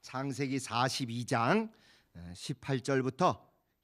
창세기 42장 18절부터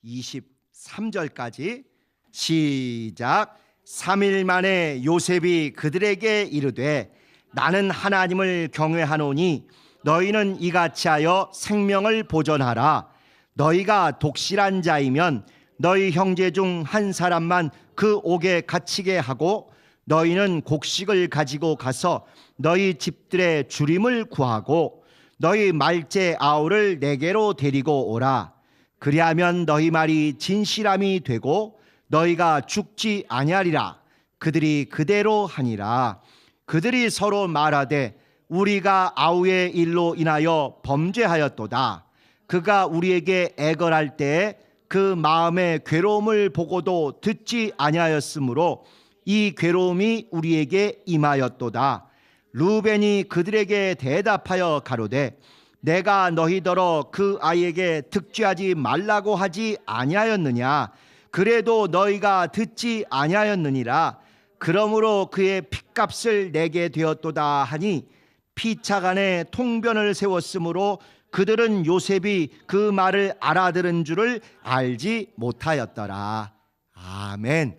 23절까지 시작. 3일 만에 요셉이 그들에게 이르되 나는 하나님을 경외하노니 너희는 이같이 하여 생명을 보존하라. 너희가 독실한 자이면 너희 형제 중 한 사람만 그 옥에 갇히게 하고 너희는 곡식을 가지고 가서 너희 집들의 주림을 구하고 너희 말째 아우를 내게로 데리고 오라. 그리하면 너희 말이 진실함이 되고 너희가 죽지 아니하리라. 그들이 그대로 하니라. 그들이 서로 말하되 우리가 아우의 일로 인하여 범죄하였도다. 그가 우리에게 애걸할 때에 그 마음의 괴로움을 보고도 듣지 아니하였으므로 이 괴로움이 우리에게 임하였도다. 루벤이 그들에게 대답하여 가로되 내가 너희더러 그 아이에게 득죄하지 말라고 하지 아니하였느냐. 그래도 너희가 듣지 아니하였느니라. 그러므로 그의 핏값을 내게 되었도다 하니 피차간에 통변을 세웠으므로 그들은 요셉이 그 말을 알아들은 줄을 알지 못하였더라. 아멘.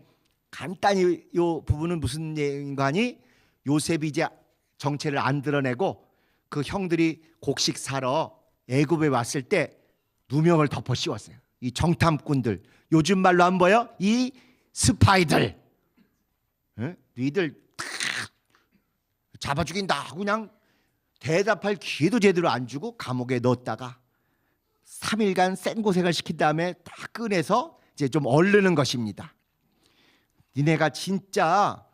간단히 이 부분은 무슨 내용인가 하니 요셉이 이제 정체를 안 드러내고 그 형들이 곡식 사러 애굽에 왔을 때 누명을 덮어 씌웠어요. 이 정탐꾼들, 요즘 말로 하면 뭐예요? 이 스파이들, 니들 잡아 죽인다 하고 그냥 대답할 기회도 제대로 안 주고 감옥에 넣었다가 3일간 생고생을 시킨 다음에 다 꺼내서 이제 좀 얼르는 것입니다. 니네가 진짜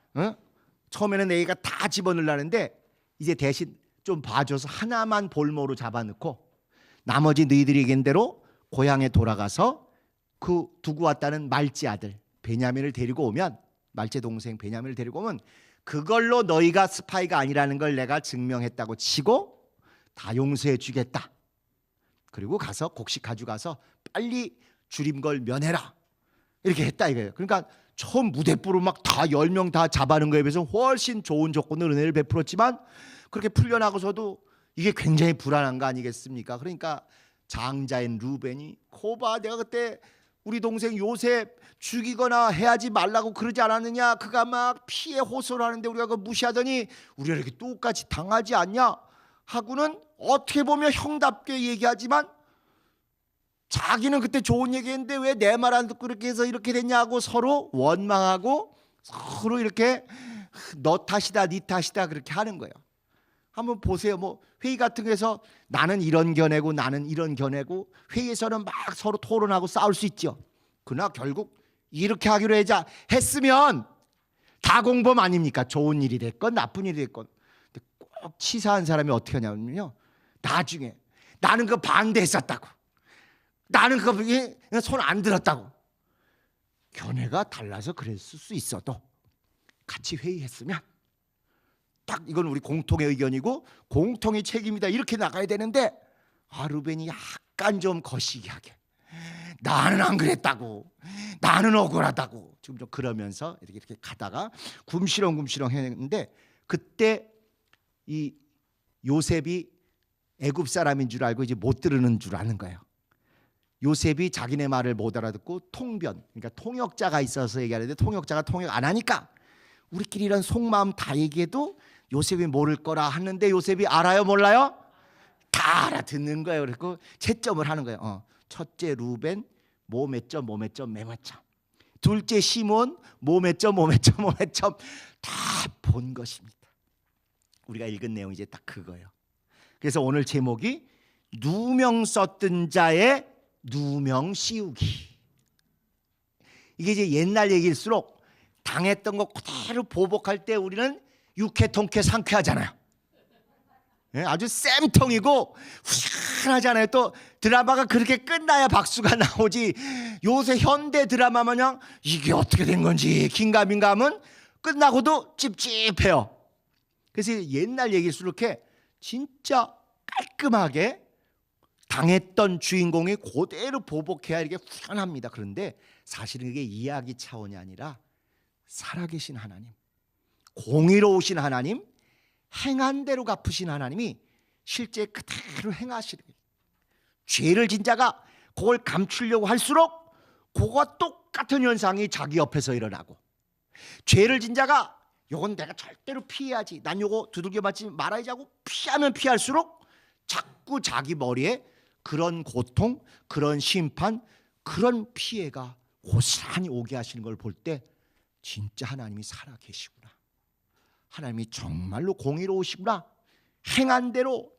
처음에는 애가 다 집어넣으려는데 이제 대신 좀 봐줘서 하나만 볼모로 잡아넣고 나머지 너희들이 얘기한 대로 고향에 돌아가서 그 두고 왔다는 말째 아들 베냐민을 데리고 오면, 말째 동생 베냐민을 데리고 오면 그걸로 너희가 스파이가 아니라는 걸 내가 증명했다고 치고 다 용서해 주겠다. 그리고 가서 곡식 가져가서 빨리 주림걸 면해라. 이렇게 했다 이거예요. 그러니까 처음 무대뽀로 막 다 10명 다 잡아는 거에 비해서 훨씬 좋은 조건으로 은혜를 베풀었지만 그렇게 풀려나고서도 이게 굉장히 불안한 거 아니겠습니까? 그러니까 장자인 루벤이 거봐, 내가 그때 우리 동생 요셉 죽이거나 해야지 말라고 그러지 않았느냐. 그가 막 피해 호소를 하는데 우리가 그거 무시하더니 우리가 이렇게 똑같이 당하지 않냐 하고는 어떻게 보면 형답게 얘기하지만 자기는 그때 좋은 얘기했는데 왜 내 말 안 듣고 이렇게 해서 이렇게 됐냐고 서로 원망하고 서로 이렇게 너 탓이다 네 탓이다 그렇게 하는 거예요. 한번 보세요. 뭐 회의 같은 데서 나는 이런 견해고 나는 이런 견해고 회의에서는 막 서로 토론하고 싸울 수 있죠. 그러나 결국 이렇게 하기로 했으면 다 공범 아닙니까? 좋은 일이 됐건 나쁜 일이 됐건. 근데 꼭 치사한 사람이 어떻게 하냐면요, 나중에 나는 그거 반대했었다고, 나는 그거 손 안 들었다고. 견해가 달라서 그랬을 수 있어도 같이 회의했으면 딱 이건 우리 공통의 의견이고 공통의 책임이다 이렇게 나가야 되는데, 루벤이 약간 좀 거시기하게 나는 안 그랬다고, 나는 억울하다고 지금 좀 그러면서 이렇게 가다가 굼시렁 했는데, 그때 이 요셉이 애굽 사람인 줄 알고 이제 못 들으는 줄 아는 거예요. 요셉이 자기네 말을 못 알아듣고 통변, 그러니까 통역자가 있어서 얘기하는데 통역자가 통역 안 하니까 우리끼리 이런 속마음 다 얘기해도 요셉이 모를 거라 하는데 요셉이 알아요 몰라요? 다 알아듣는 거예요. 그리고 채점을 하는 거예요. 첫째 루벤 뭐몇 점 메모점, 둘째 시몬 뭐몇 점 다 본 것입니다. 우리가 읽은 내용이 이제 딱 그거예요. 그래서 오늘 제목이 누명 썼던 자의 누명 씌우기. 이게 이제 옛날 얘기일수록 당했던 거 그대로 보복할 때 우리는 유쾌 통쾌 상쾌하잖아요. 아주 쌤통이고 후련하잖아요. 또 드라마가 그렇게 끝나야 박수가 나오지, 요새 현대 드라마 마냥 이게 어떻게 된 건지 긴가민가하면 끝나고도 찝찝해요. 그래서 옛날 얘기일수록 이렇게 진짜 깔끔하게 당했던 주인공이 그대로 보복해야 이게 후련합니다. 그런데 사실은 이게 이야기 차원이 아니라 살아계신 하나님, 공의로우신 하나님, 행한 대로 갚으신 하나님이 실제 그대로 행하시는 거예요. 죄를 진 자가 그걸 감추려고 할수록 그거와 똑같은 현상이 자기 옆에서 일어나고, 죄를 진 자가 요건 내가 절대로 피해야지, 난 요거 두들겨 맞지 말아야지 하고 피하면 피할수록 자꾸 자기 머리에 그런 고통, 그런 심판, 그런 피해가 고스란히 오게 하시는 걸 볼 때 진짜 하나님이 살아계시구나, 하나님이 정말로 공의로우시구나, 행한 대로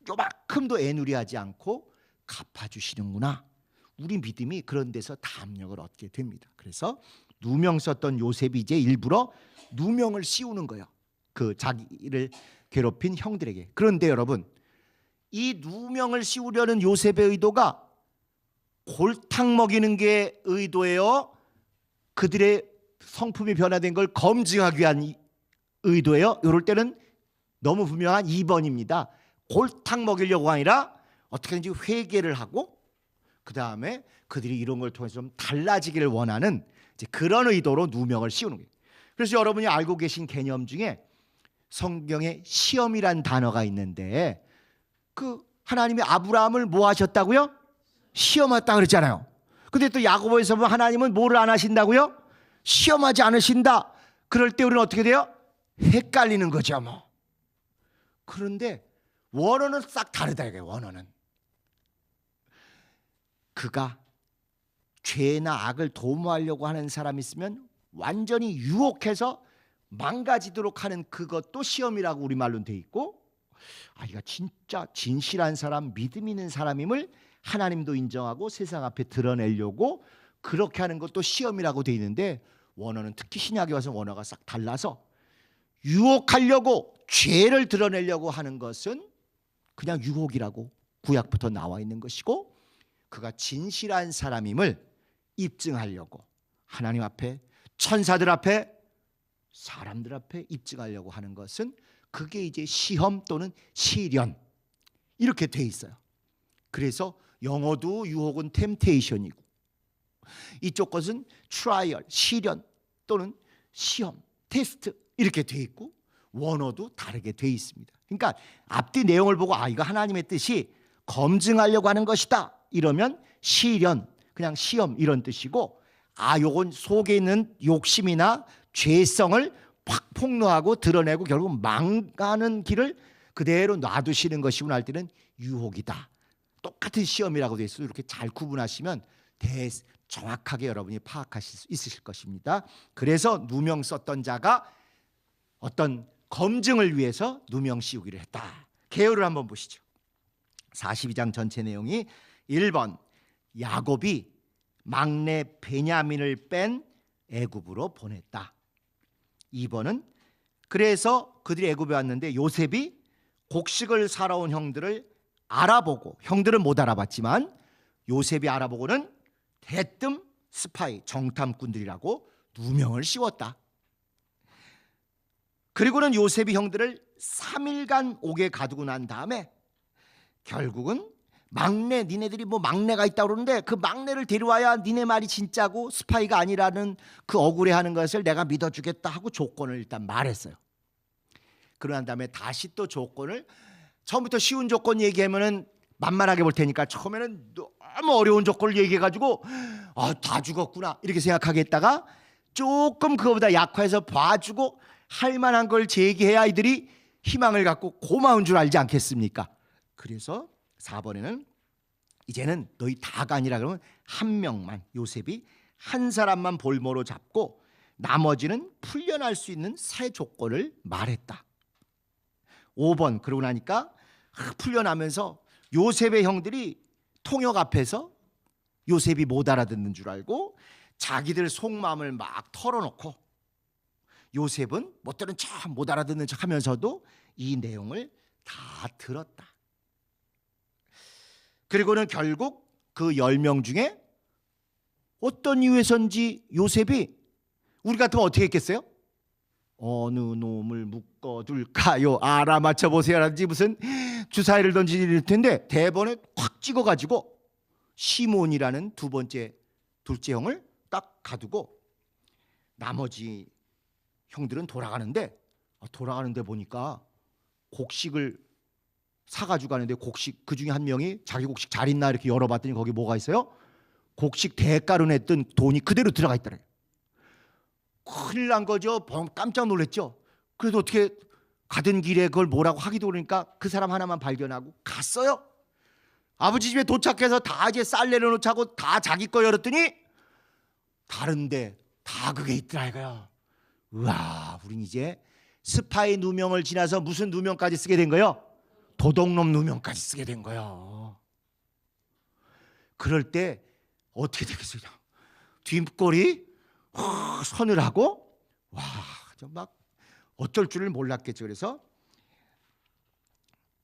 요만큼도 애누리하지 않고 갚아주시는구나, 우리 믿음이 그런 데서 담력을 얻게 됩니다. 그래서 누명 썼던 요셉이 이제 일부러 누명을 씌우는 거예요, 그 자기를 괴롭힌 형들에게. 그런데 여러분, 이 누명을 씌우려는 요셉의 의도가 골탕 먹이는 게 의도예요, 그들의 성품이 변화된 걸 검증하기 위한 의도예요? 이럴 때는 너무 분명한 2번입니다. 골탕 먹이려고 아니라 어떻게든지 회개를 하고 그 다음에 그들이 이런 걸 통해서 좀 달라지기를 원하는 이제 그런 의도로 누명을 씌우는 거예요. 그래서 여러분이 알고 계신 개념 중에 성경에 시험이란 단어가 있는데, 그 하나님이 아브라함을 뭐 하셨다고요? 시험했다 그랬잖아요. 근데 또 야고보에서 보면 하나님은 뭐를 안 하신다고요? 시험하지 않으신다. 그럴 때 우리는 어떻게 돼요? 헷갈리는 거죠 뭐. 그런데 원어는 싹 다르다 이거예요. 원어는 그가 죄나 악을 도모하려고 하는 사람이 있으면 완전히 유혹해서 망가지도록 하는 그것도 시험이라고 우리말로는 돼 있고, 이가 진짜 진실한 사람, 믿음 있는 사람임을 하나님도 인정하고 세상 앞에 드러내려고 그렇게 하는 것도 시험이라고 돼 있는데, 원어는 특히 신약에 와서 원어가 싹 달라서 유혹하려고 죄를 드러내려고 하는 것은 그냥 유혹이라고 구약부터 나와 있는 것이고, 그가 진실한 사람임을 입증하려고 하나님 앞에, 천사들 앞에, 사람들 앞에 입증하려고 하는 것은 그게 이제 시험 또는 시련 이렇게 돼 있어요. 그래서 영어도 유혹은 템테이션이고 이쪽 것은 트라이얼, 시련 또는 시험, 테스트 이렇게 돼 있고, 원어도 다르게 돼 있습니다. 그러니까 앞뒤 내용을 보고 이거 하나님의 뜻이 검증하려고 하는 것이다 이러면 시련, 그냥 시험 이런 뜻이고, 요건 속에 있는 욕심이나 죄성을 확 폭로하고 드러내고 결국 망가는 길을 그대로 놔두시는 것이구나 할 때는 유혹이다. 똑같은 시험이라고 돼 있어도 이렇게 잘 구분하시면 정확하게 여러분이 파악하실 수 있으실 것입니다. 그래서 누명 썼던 자가 어떤 검증을 위해서 누명 씌우기를 했다. 개요를 한번 보시죠. 42장 전체 내용이 1번 야곱이 막내 베냐민을 뺀 애굽으로 보냈다. 2번은 그래서 그들이 애굽에 왔는데 요셉이 곡식을 사러 온 형들을 알아보고, 형들은 못 알아봤지만 요셉이 알아보고는 대뜸 스파이, 정탐꾼들이라고 누명을 씌웠다. 그리고는 요셉이 형들을 3일간 옥에 가두고 난 다음에 결국은 막내, 니네들이 뭐 막내가 있다고 그러는데 그 막내를 데려와야 니네 말이 진짜고 스파이가 아니라는 그 억울해하는 것을 내가 믿어주겠다 하고 조건을 일단 말했어요. 그러난 다음에 다시 또 조건을, 처음부터 쉬운 조건 얘기하면은 만만하게 볼 테니까 처음에는 너무 어려운 조건을 얘기해가지고 다 죽었구나 이렇게 생각하겠다가 조금 그거보다 약화해서 봐주고 할 만한 걸 제기해야 이들이 희망을 갖고 고마운 줄 알지 않겠습니까? 그래서 4번에는 이제는 너희 다가 아니라 그러면 한 명만, 요셉이 한 사람만 볼모로 잡고 나머지는 풀려날 수 있는 새 조건을 말했다. 5번 그러고 나니까 풀려나면서 요셉의 형들이 통역 앞에서 요셉이 못 알아듣는 줄 알고 자기들 속마음을 막 털어놓고, 요셉은 못 들은 척, 못 알아듣는 척 하면서도 이 내용을 다 들었다. 그리고는 결국 그 10명 중에 어떤 이유에선지 요셉이, 우리 같으면 어떻게 했겠어요? 어느 놈을 묶어둘까요? 알아맞혀 보세요라든지 무슨 주사위를 던질 텐데 대번에 확 찍어가지고 시몬이라는 둘째 형을 딱 가두고 나머지 형들은 돌아가는데 보니까 곡식을 사가지고 가는데 곡식 그 중에 한 명이 자기 곡식 잘 있나 이렇게 열어봤더니 거기 뭐가 있어요? 곡식 대가로 냈던 돈이 그대로 들어가 있더래요. 큰일 난 거죠. 깜짝 놀랐죠. 그래서 어떻게 가던 길에 그걸 뭐라고 하기도 그러니까 그 사람 하나만 발견하고 갔어요. 아버지 집에 도착해서 다 이제 쌀 내려놓자고 다 자기 거 열었더니 다른데 다 그게 있더라 이거야. 우와, 우린 이제 스파이 누명을 지나서 무슨 누명까지 쓰게 된 거예요? 도둑놈 누명까지 쓰게 된 거예요. 그럴 때 어떻게 되겠어요? 뒷골이 서늘하고 와, 막 어쩔 줄을 몰랐겠죠. 그래서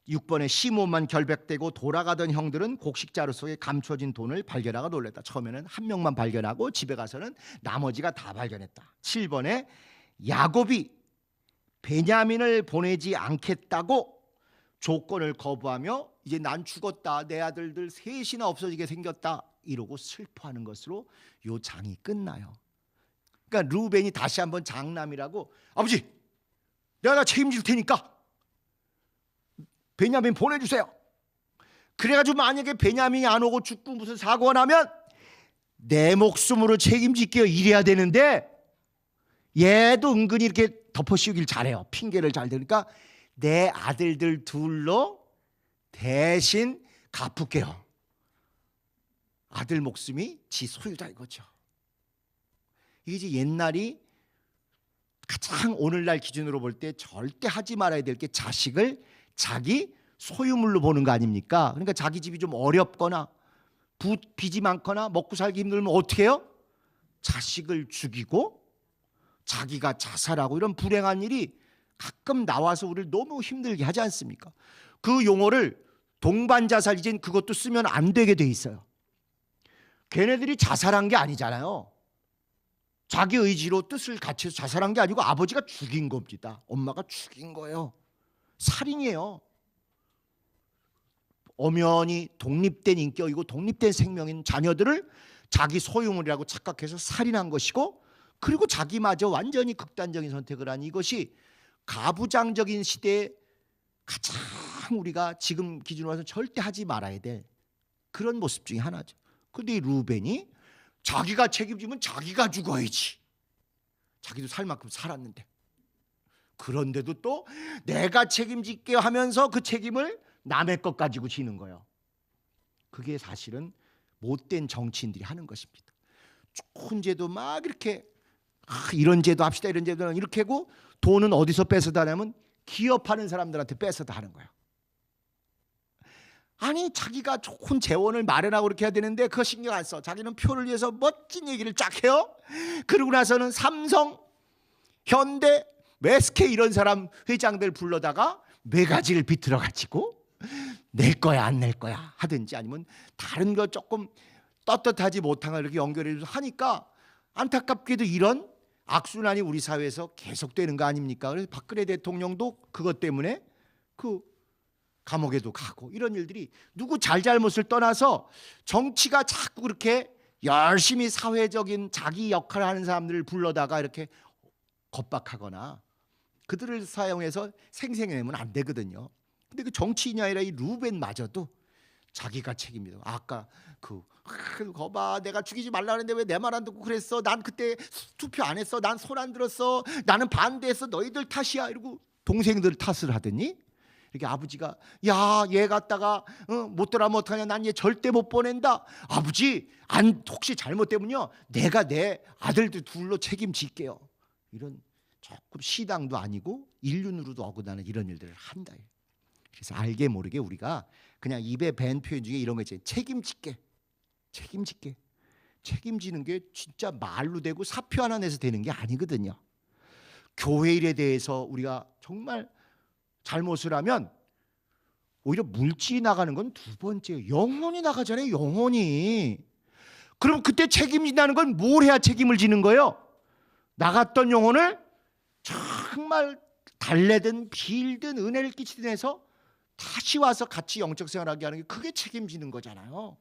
6번에 시몬만 결백되고 돌아가던 형들은 곡식자루 속에 감춰진 돈을 발견하고 놀랐다. 처음에는 한 명만 발견하고 집에 가서는 나머지가 다 발견했다. 7번에 야곱이 베냐민을 보내지 않겠다고 조건을 거부하며 이제 난 죽었다, 내 아들들 셋이나 없어지게 생겼다 이러고 슬퍼하는 것으로 요 장이 끝나요. 그러니까 루벤이 다시 한번 장남이라고, 아버지 내가 다 책임질 테니까 베냐민 보내주세요. 그래가지고 만약에 베냐민이 안 오고 죽고 무슨 사고가 나면 내 목숨으로 책임질게요 이래야 되는데, 얘도 은근히 이렇게 덮어씌우길 잘해요. 핑계를 잘 대니까 내 아들들 둘로 대신 갚을게요. 아들 목숨이 지 소유다 이거죠. 이게 이제 옛날이 가장 오늘날 기준으로 볼 때 절대 하지 말아야 될 게 자식을 자기 소유물로 보는 거 아닙니까? 그러니까 자기 집이 좀 어렵거나 빚이 많거나 먹고 살기 힘들면 어떻게 해요? 자식을 죽이고 자기가 자살하고 이런 불행한 일이 가끔 나와서 우리를 너무 힘들게 하지 않습니까? 그 용어를 동반자살, 이젠 그것도 쓰면 안 되게 돼 있어요. 걔네들이 자살한 게 아니잖아요. 자기 의지로 뜻을 갖춰서 자살한 게 아니고 아버지가 죽인 겁니다. 엄마가 죽인 거예요. 살인이에요. 엄연히 독립된 인격이고 독립된 생명인 자녀들을 자기 소유물이라고 착각해서 살인한 것이고, 그리고 자기마저 완전히 극단적인 선택을 한 이것이 가부장적인 시대에 가장 우리가 지금 기준으로 해서 절대 하지 말아야 될 그런 모습 중에 하나죠. 그런데 이 루벤이 자기가 책임지면 자기가 죽어야지. 자기도 살 만큼 살았는데. 그런데도 또 내가 책임질게 하면서 그 책임을 남의 것 가지고 지는 거예요. 그게 사실은 못된 정치인들이 하는 것입니다. 좋은 제도 막 이렇게 이런 제도 합시다, 이런 제도 이렇게 하고 돈은 어디서 뺏어다 하냐면 기업하는 사람들한테 뺏어다 하는 거예요. 아니 자기가 좋은 재원을 마련하고 그렇게 해야 되는데 그거 신경 안 써. 자기는 표를 위해서 멋진 얘기를 쫙 해요. 그러고 나서는 삼성, 현대, SK 이런 사람 회장들 불러다가 매가지를 비틀어 가지고 낼 거야 안 낼 거야 하든지, 아니면 다른 거 조금 떳떳하지 못한 걸 이렇게 연결해서 하니까 안타깝게도 이런 악순환이 우리 사회에서 계속되는 거 아닙니까? 그래서 박근혜 대통령도 그것 때문에 그 감옥에도 가고, 이런 일들이 누구 잘잘못을 떠나서 정치가 자꾸 그렇게 열심히 사회적인 자기 역할을 하는 사람들을 불러다가 이렇게 겁박하거나 그들을 사용해서 생생내면 안 되거든요. 근데 그 정치인이 아니라 이 루벤마저도 자기가 책임이다. 아까 거봐 내가 죽이지 말라는데 왜 내 말 안 듣고 그랬어? 난 그때 투표 안 했어. 난 손 안 들었어. 나는 반대했어. 너희들 탓이야. 이러고 동생들 탓을 하더니 이렇게 아버지가 야 얘 갖다가 못 들어가면 어떡하냐. 난 얘 절대 못 보낸다. 아버지 혹시 잘못 때문요 내가 내 아들들 둘로 책임질게요. 이런 조금 시당도 아니고 인륜으로도 어긋나는 이런 일들을 한다. 그래서 알게 모르게 우리가 그냥 입에 밴 표현 중에 이런 거 있잖아요. 책임질게. 책임지는 게 진짜 말로 되고 사표 하나 내서 되는 게 아니거든요. 교회 일에 대해서 우리가 정말 잘못을 하면 오히려 물질이 나가는 건 두 번째예요. 영혼이 나가잖아요. 영혼이. 그럼 그때 책임진다는 건 뭘 해야 책임을 지는 거예요? 나갔던 영혼을 정말 달래든 빌든 은혜를 끼치든 해서 다시 와서 같이 영적 생활하게 하는 게 그게 책임지는 거잖아요.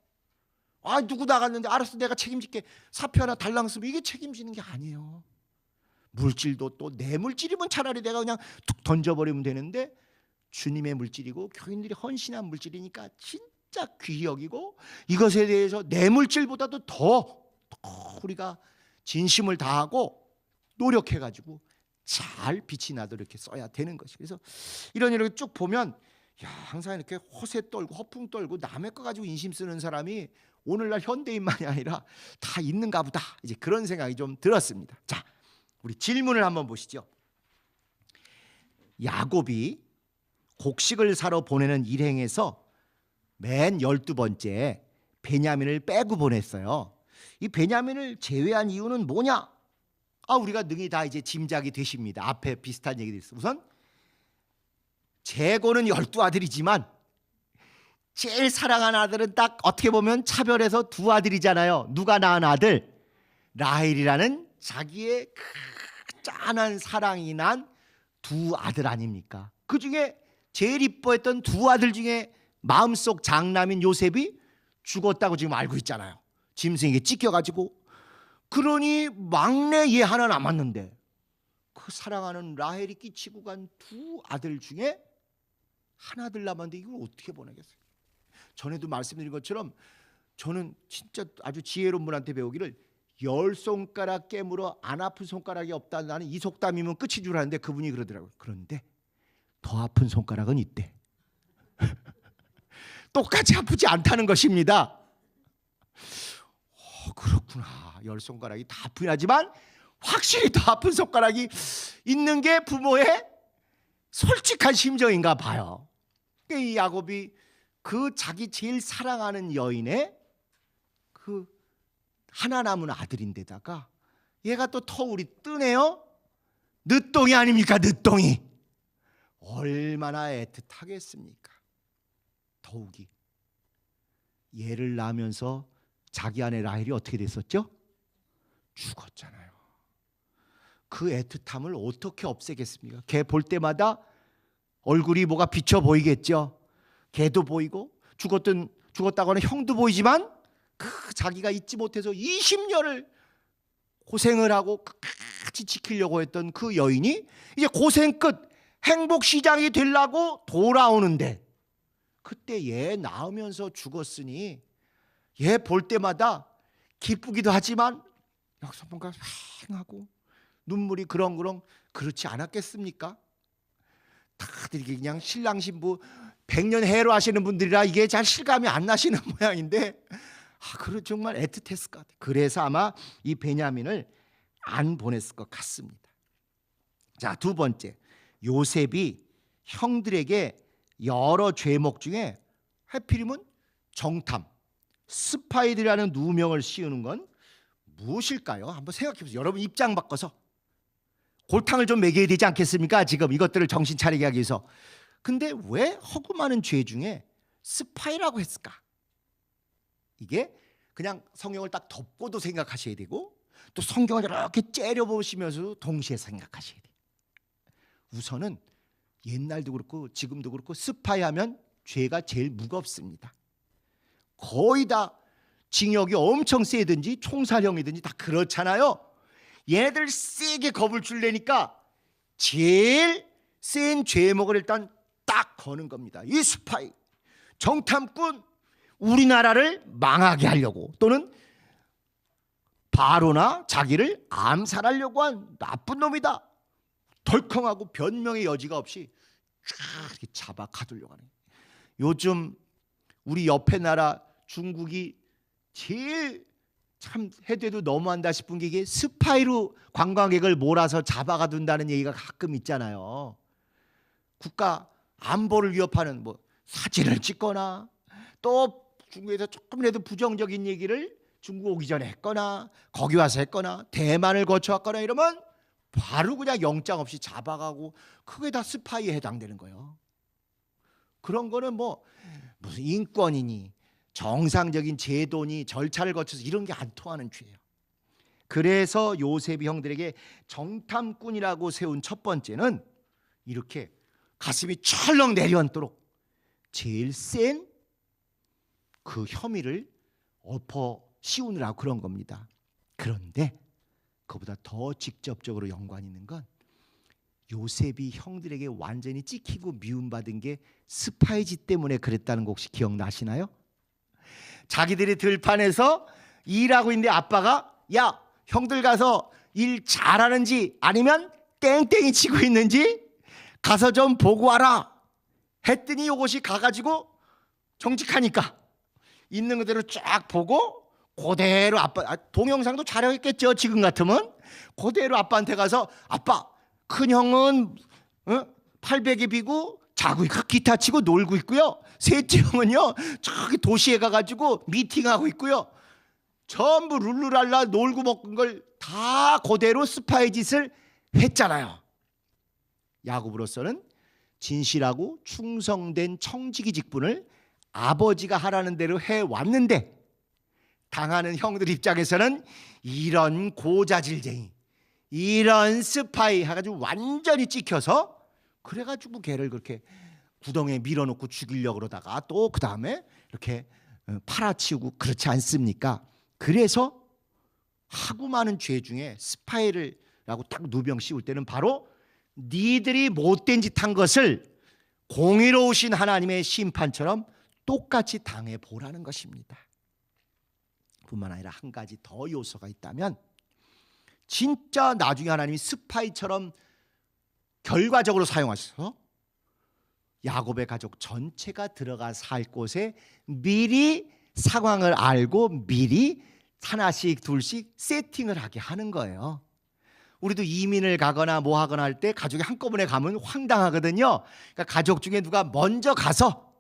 아 누구 나갔는데 알았어 내가 책임질게 사표 하나 달랑 쓰면 이게 책임지는 게 아니에요. 물질도 또 내 물질이면 차라리 내가 그냥 툭 던져버리면 되는데 주님의 물질이고 교인들이 헌신한 물질이니까 진짜 귀히 여기고 이것에 대해서 내 물질보다도 더 우리가 진심을 다하고 노력해가지고 잘 빛이 나도록 이렇게 써야 되는 것이. 그래서 이렇게 쭉 보면 야, 항상 이렇게 허세 떨고 허풍 떨고 남의 거 가지고 인심 쓰는 사람이 오늘날 현대인만이 아니라 다 있는가 보다. 이제 그런 생각이 좀 들었습니다. 자, 우리 질문을 한번 보시죠. 야곱이 곡식을 사러 보내는 일행에서 맨 12번째 베냐민을 빼고 보냈어요. 이 베냐민을 제외한 이유는 뭐냐? 우리가 능히 다 이제 짐작이 되십니다. 앞에 비슷한 얘기들 있어요. 우선 재고는 12아들이지만 제일 사랑하는 아들은 딱 어떻게 보면 차별해서 2아들이잖아요. 누가 낳은 아들? 라헬이라는 자기의 짠한 사랑이 난 2아들 아닙니까? 그 중에 제일 이뻐했던 2아들 중에 마음속 장남인 요셉이 죽었다고 지금 알고 있잖아요. 짐승에게 찢겨가지고. 그러니 막내 얘 하나 남았는데 그 사랑하는 라헬이 끼치고 간 2아들 중에 하나들 남았는데 이걸 어떻게 보내겠어요? 전에도 말씀드린 것처럼 저는 진짜 아주 지혜로운 분한테 배우기를 10손가락 깨물어 안 아픈 손가락이 없다. 나는 이 속담이면 끝인 줄 알았는데 그분이 그러더라고요. 그런데 더 아픈 손가락은 있대. 똑같이 아프지 않다는 것입니다. 그렇구나. 10손가락이 다 아프긴 하지만 확실히 더 아픈 손가락이 있는 게 부모의 솔직한 심정인가 봐요. 이 야곱이 그 자기 제일 사랑하는 여인의 그 하나 남은 아들인데다가 얘가 또 터울이 뜨네요. 늦동이 아닙니까? 늦동이. 얼마나 애틋하겠습니까? 더욱이 얘를 낳으면서 자기 아내 라헬이 어떻게 됐었죠? 죽었잖아요. 그 애틋함을 어떻게 없애겠습니까? 걔 볼 때마다 얼굴이 뭐가 비쳐 보이겠죠. 걔도 보이고 죽었다고 하는 형도 보이지만 그 자기가 잊지 못해서 20년을 고생을 하고 끝까지 지키려고 했던 그 여인이 이제 고생 끝 행복 시장이 되려고 돌아오는데 그때 얘 낳으면서 죽었으니 얘 볼 때마다 기쁘기도 하지만 여기서 뭔가 휑하고 눈물이 그렁그렁 그렇지 않았겠습니까? 다들 이게 그냥 신랑 신부 100년 해로 하시는 분들이라 이게 잘 실감이 안 나시는 모양인데 그래 정말 애틋했을 것 같아요. 그래서 아마 이 베냐민을 안 보냈을 것 같습니다. 자, 두 번째, 요셉이 형들에게 여러 죄목 중에 하필이면 정탐, 스파이들이라는 누명을 씌우는 건 무엇일까요? 한번 생각해 보세요. 여러분 입장 바꿔서 골탕을 좀 먹여야 되지 않겠습니까? 지금 이것들을 정신 차리게 하기 위해서. 근데 왜 허구 많은 죄 중에 스파이라고 했을까? 이게 그냥 성경을 딱 덮고도 생각하셔야 되고 또 성경을 이렇게 째려보시면서 동시에 생각하셔야 돼요. 우선은 옛날도 그렇고 지금도 그렇고 스파이 하면 죄가 제일 무겁습니다. 거의 다 징역이 엄청 세든지 총살형이든지 다 그렇잖아요. 얘네들 세게 겁을 줄래니까 제일 센 죄목을 일단 딱 거는 겁니다. 이 스파이, 정탐꾼, 우리나라를 망하게 하려고 또는 바로나 자기를 암살하려고 한 나쁜 놈이다. 덜컹하고 변명의 여지가 없이 쫙 이렇게 잡아 가두려고 하는. 요즘 우리 옆에 나라 중국이 제일 참 해대도 너무한다 싶은 게 이게 스파이로 관광객을 몰아서 잡아가둔다는 얘기가 가끔 있잖아요. 국가 안보를 위협하는 뭐 사진을 찍거나 또 중국에서 조금이라도 부정적인 얘기를 중국 오기 전에 했거나 거기 와서 했거나 대만을 거쳐왔거나 이러면 바로 그냥 영장 없이 잡아가고 그게 다 스파이에 해당되는 거예요. 그런 거는 뭐 무슨 인권이니 정상적인 제도니 절차를 거쳐서 이런 게 안 통하는 죄예요. 그래서 요셉이 형들에게 정탐꾼이라고 세운 첫 번째는 이렇게 가슴이 철렁 내려앉도록 제일 센 그 혐의를 엎어 씌우느라고 그런 겁니다. 그런데 그보다 더 직접적으로 연관 있는 건 요셉이 형들에게 완전히 찍히고 미움받은 게 스파이 짓 때문에 그랬다는 거 혹시 기억나시나요? 자기들이 들판에서 일하고 있는데 아빠가 야 형들 가서 일 잘하는지 아니면 땡땡이 치고 있는지 가서 좀 보고 와라 했더니 요것이 가가지고 정직하니까 있는 그대로 쫙 보고 그대로 아빠 동영상도 촬영했겠죠. 지금 같으면 그대로 아빠한테 가서 아빠 큰형은 800에 비고 자고 기타 치고 놀고 있고요. 셋째 형은요 저기 도시에 가가지고 미팅하고 있고요. 전부 룰루랄라 놀고 먹은 걸 다 그대로 스파이 짓을 했잖아요. 야곱으로서는 진실하고 충성된 청지기 직분을 아버지가 하라는 대로 해왔는데 당하는 형들 입장에서는 이런 고자질쟁이 이런 스파이 해가지고 완전히 찍혀서 그래가지고 걔를 그렇게 구덩이에 밀어놓고 죽이려고 그러다가 또 그 다음에 이렇게 팔아치우고 그렇지 않습니까? 그래서 하고 많은 죄 중에 스파이를 라고 딱 누명 씌울 때는 바로 니들이 못된 짓 한 것을 공의로우신 하나님의 심판처럼 똑같이 당해보라는 것입니다. 뿐만 아니라 한 가지 더 요소가 있다면 진짜 나중에 하나님이 스파이처럼 결과적으로 사용하셔서 야곱의 가족 전체가 들어가 살 곳에 미리 상황을 알고 미리 하나씩 둘씩 세팅을 하게 하는 거예요. 우리도 이민을 가거나 뭐 하거나 할 때 가족이 한꺼번에 가면 황당하거든요. 그러니까 가족 중에 누가 먼저 가서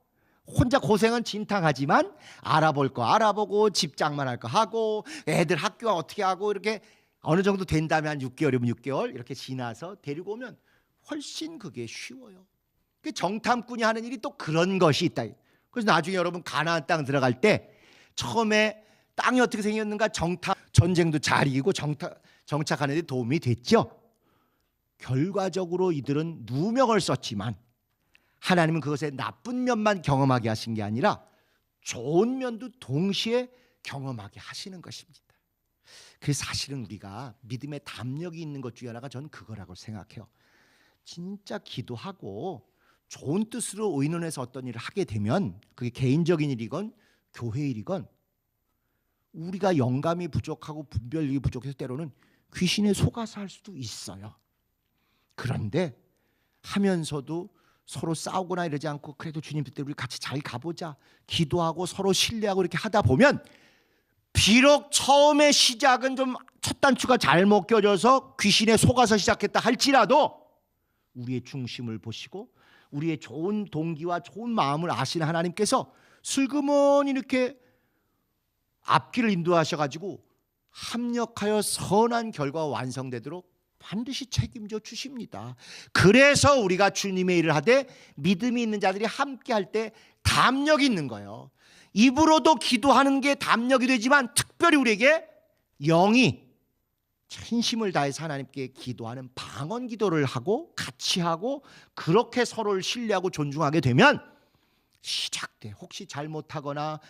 혼자 고생은 진탕하지만 알아볼 거 알아보고 집 장만할 거 하고 애들 학교 어떻게 하고 이렇게 어느 정도 된다면 한 6개월이면 6개월 이렇게 지나서 데리고 오면 훨씬 그게 쉬워요. 정탐꾼이 하는 일이 또 그런 것이 있다. 그래서 나중에 여러분 가나안 땅 들어갈 때 처음에 땅이 어떻게 생겼는가 전쟁도 잘 이기고 정착하는 데 도움이 됐죠. 결과적으로 이들은 누명을 썼지만 하나님은 그것의 나쁜 면만 경험하게 하신 게 아니라 좋은 면도 동시에 경험하게 하시는 것입니다. 그래서 사실은 우리가 믿음의 담력이 있는 것 중에 하나가 저는 그거라고 생각해요. 진짜 기도하고 좋은 뜻으로 의논해서 어떤 일을 하게 되면 그게 개인적인 일이건 교회 일이건 우리가 영감이 부족하고 분별력이 부족해서 때로는 귀신에 속아서 할 수도 있어요. 그런데 하면서도 서로 싸우거나 이러지 않고 그래도 주님 뜻대로 우리 같이 잘 가보자 기도하고 서로 신뢰하고 이렇게 하다 보면 비록 처음에 시작은 좀 첫 단추가 잘못 껴져서 귀신에 속아서 시작했다 할지라도 우리의 중심을 보시고 우리의 좋은 동기와 좋은 마음을 아시는 하나님께서 슬그머니 이렇게 앞길을 인도하셔가지고 합력하여 선한 결과가 완성되도록 반드시 책임져 주십니다. 그래서 우리가 주님의 일을 하되 믿음이 있는 자들이 함께 할 때 담력이 있는 거예요. 입으로도 기도하는 게 담력이 되지만 특별히 우리에게 영이 전심을 다해서 하나님께 기도하는 방언 기도를 하고 같이 하고 그렇게 서로를 신뢰하고 존중하게 되면 시작돼 혹시 잘못하거나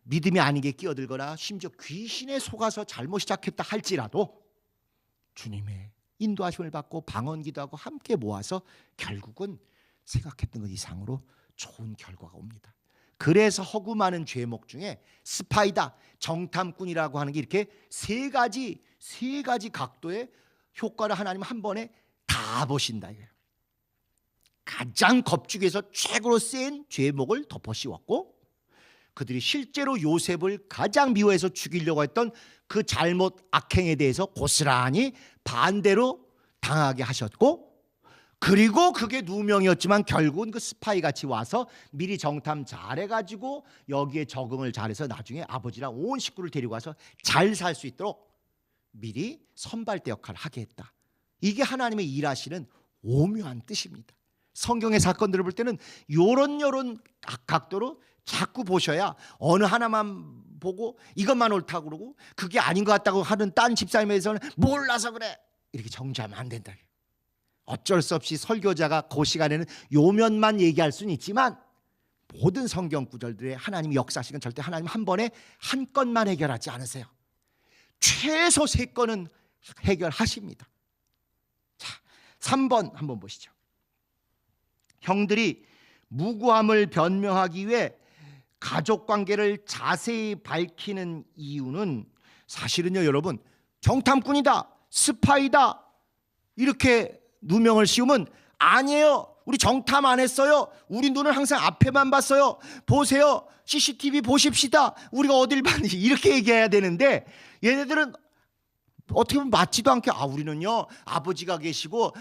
믿음이 아니게 끼어들거나 심지어 귀신에 속아서 잘못 시작했다 할지라도 주님의 인도하심을 받고 방언 기도하고 함께 모아서 결국은 생각했던 것 이상으로 좋은 결과가 옵니다. 그래서 허구 많은 죄목 중에 스파이다, 정탐꾼이라고 하는 게 이렇게 세 가지 각도의 효과를 하나님 한 번에 다 보신다 이거예요. 가장 겁주기에서 최고로 센 죄목을 덮어씌웠고 그들이 실제로 요셉을 가장 미워해서 죽이려고 했던 그 잘못 악행에 대해서 고스란히 반대로 당하게 하셨고 그리고 그게 누명이었지만 결국은 그 스파이 같이 와서 미리 정탐 잘해가지고 여기에 적응을 잘해서 나중에 아버지랑 온 식구를 데리고 와서 잘 살 수 있도록 미리 선발대 역할을 하게 했다. 이게 하나님의 일하시는 오묘한 뜻입니다. 성경의 사건들을 볼 때는 요런 각도로 자꾸 보셔야 어느 하나만 보고 이것만 옳다고 그러고 그게 아닌 것 같다고 하는 딴 집사님에서는 몰라서 그래 이렇게 정죄하면 안 된다. 어쩔 수 없이 설교자가 그 시간에는 요면만 얘기할 수는 있지만 모든 성경 구절들의 하나님의 역사식은 절대 하나님 한 번에 한 건만 해결하지 않으세요. 최소 3건은 해결하십니다. 자, 3번 한번 보시죠. 형들이 무고함을 변명하기 위해 가족관계를 자세히 밝히는 이유는 사실은요 여러분, 정탐꾼이다, 스파이다 이렇게 누명을 씌우면 아니에요. 우리 정탐 안 했어요. 우리 눈은 항상 앞에만 봤어요. 보세요. CCTV 보십시다. 우리가 어딜 봤는지 이렇게 얘기해야 되는데 얘네들은 어떻게 보면 맞지도 않게 우리는요 아버지가 계시고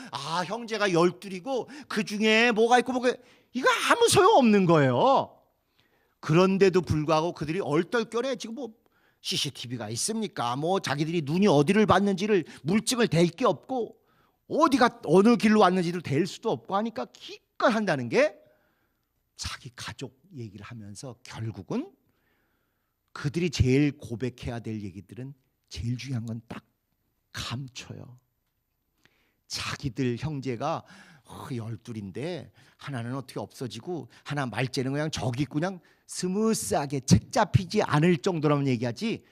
형제가 12이고 그중에 뭐가 있고 이거 아무 소용없는 거예요. 그런데도 불구하고 그들이 얼떨결에 지금 뭐 CCTV가 있습니까? 뭐 자기들이 눈이 어디를 봤는지를 물증을 댈 게 없고 어디가 어느 길로 왔는지를 댈 수도 없고 하니까 기껏 한다는 게 자기 가족 얘기를 하면서 결국은 그들이 제일 고백해야 될 얘기들은 제일 중요한 건 딱 감춰요. 자기들 형제가 12인데 하나는 어떻게 없어지고 하나 말째는 그냥 저기 그냥 스무스하게 책 잡히지 않을 정도로만 얘기하지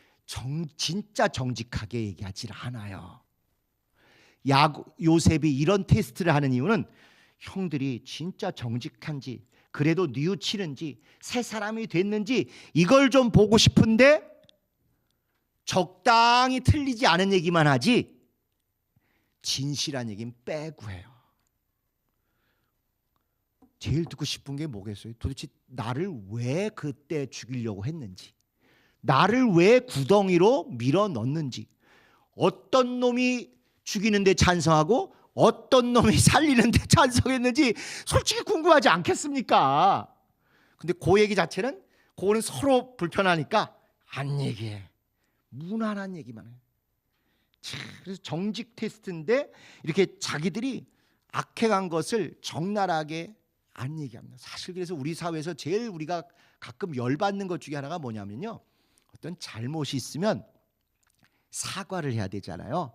진짜 정직하게 얘기하지 않아요. 요셉이 이런 테스트를 하는 이유는 형들이 진짜 정직한지 그래도 뉘우치는지 새 사람이 됐는지 이걸 좀 보고 싶은데 적당히 틀리지 않은 얘기만 하지 진실한 얘기는 빼고 해요. 제일 듣고 싶은 게 뭐겠어요? 도대체 나를 왜 그때 죽이려고 했는지, 나를 왜 구덩이로 밀어 넣는지, 어떤 놈이 죽이는데 찬성하고 어떤 놈이 살리는데 찬성했는지 솔직히 궁금하지 않겠습니까? 근데 그 얘기 자체는 그거는 서로 불편하니까 안 얘기해. 무난한 얘기만 해요. 그래서 정직 테스트인데 이렇게 자기들이 악해간 것을 적나라하게 안 얘기합니다. 사실 그래서 우리 사회에서 제일 우리가 가끔 열받는 것 중에 하나가 뭐냐면요, 어떤 잘못이 있으면 사과를 해야 되잖아요.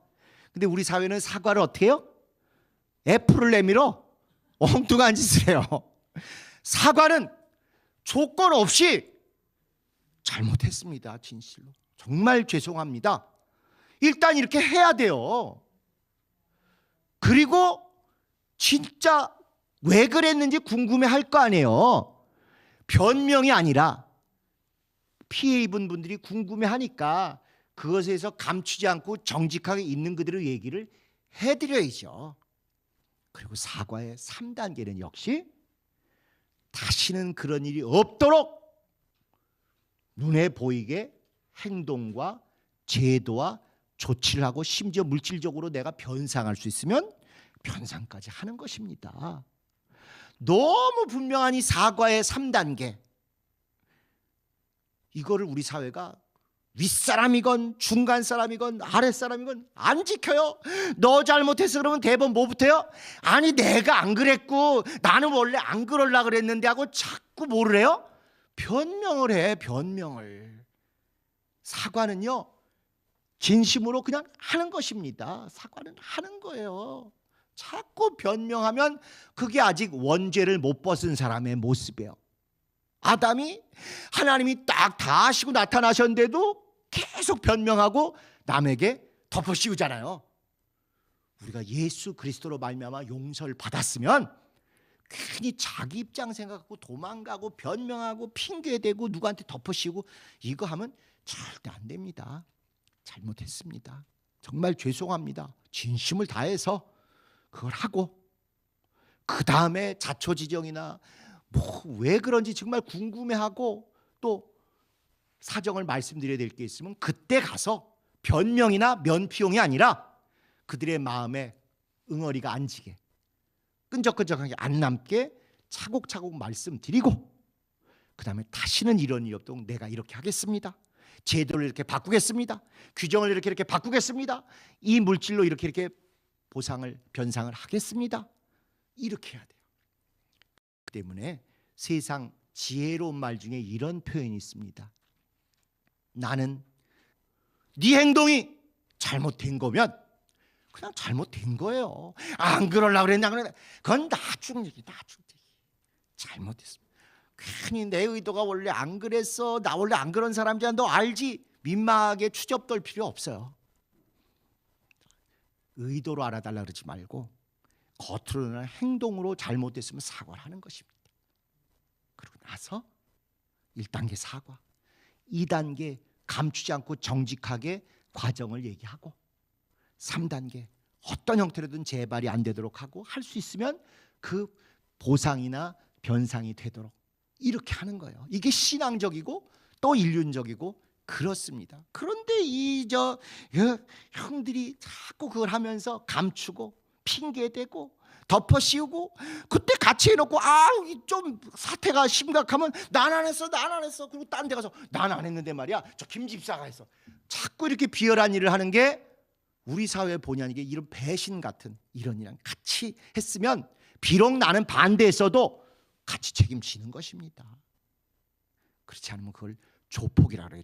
근데 우리 사회는 사과를 어떻게 해요? F를 내밀어 엉뚱한 짓을 해요. 사과는 조건 없이 잘못했습니다. 진실로 정말 죄송합니다. 일단 이렇게 해야 돼요. 그리고 진짜 왜 그랬는지 궁금해할 거 아니에요. 변명이 아니라 피해 입은 분들이 궁금해하니까 그것에서 감추지 않고 정직하게 있는 그대로 얘기를 해드려야죠. 그리고 사과의 3단계는 역시 다시는 그런 일이 없도록 눈에 보이게 행동과 제도와 조치를 하고 심지어 물질적으로 내가 변상할 수 있으면 변상까지 하는 것입니다. 너무 분명한 이 사과의 3단계, 이거를 우리 사회가 윗사람이건 중간 사람이건 아랫사람이건 안 지켜요. 너 잘못해서 그러면 대번 뭐부터요? 아니 내가 안 그랬고 나는 원래 안 그러려고 그랬는데 하고 자꾸 뭐를 해요? 변명을 해. 변명을. 사과는요 진심으로 그냥 하는 것입니다. 사과는 하는 거예요. 자꾸 변명하면 그게 아직 원죄를 못 벗은 사람의 모습이에요. 아담이 하나님이 딱 다 하시고 나타나셨는데도 계속 변명하고 남에게 덮어씌우잖아요. 우리가 예수 그리스도로 말미암아 용서를 받았으면 괜히 자기 입장 생각하고 도망가고 변명하고 핑계대고 누구한테 덮어씌우고 이거 하면 절대 안 됩니다. 잘못했습니다. 정말 죄송합니다. 진심을 다해서 그걸 하고 그 다음에 자초지정이나 뭐 왜 그런지 정말 궁금해하고 또 사정을 말씀드려야 될 게 있으면 그때 가서 변명이나 면피용이 아니라 그들의 마음에 응어리가 안 지게 끈적끈적하게 안 남게 차곡차곡 말씀드리고 그 다음에 다시는 이런 일 없도록 내가 이렇게 하겠습니다. 제도를 이렇게 바꾸겠습니다. 규정을 이렇게 바꾸겠습니다. 이 물질로 이렇게 보상을 변상을 하겠습니다. 이렇게 해야 돼요. 그 때문에 세상 지혜로운 말 중에 이런 표현이 있습니다. 나는 네 행동이 잘못된 거면 그냥 잘못된 거예요. 안 그러려고 그랬나 그건 나중 얘기. 잘못했습니다. 괜히 내 의도가 원래 안 그랬어. 나 원래 안 그런 사람이야. 너 알지? 민망하게 추접 떨 필요 없어요. 의도로 알아달라 그러지 말고 겉으로나 행동으로 잘못됐으면 사과를 하는 것입니다. 그러고 나서 1단계 사과, 2단계 감추지 않고 정직하게 과정을 얘기하고, 3단계 어떤 형태로든 재발이 안 되도록 하고, 할 수 있으면 그 보상이나 변상이 되도록 이렇게 하는 거예요. 이게 신앙적이고 또 인륜적이고 그렇습니다. 그런데 형들이 자꾸 그걸 하면서 감추고 핑계대고 덮어씌우고, 그때 같이 해놓고 좀 사태가 심각하면 난 안 했어 그리고 딴 데 가서 난 안 했는데 말이야 저 김 집사가 했어. 자꾸 이렇게 비열한 일을 하는 게 우리 사회의 본의 아니게 이런 배신 같은 이런 일이랑 같이 했으면 비록 나는 반대했어도 같이 책임지는 것입니다. 그렇지 않으면 그걸 조폭이라고 그래요.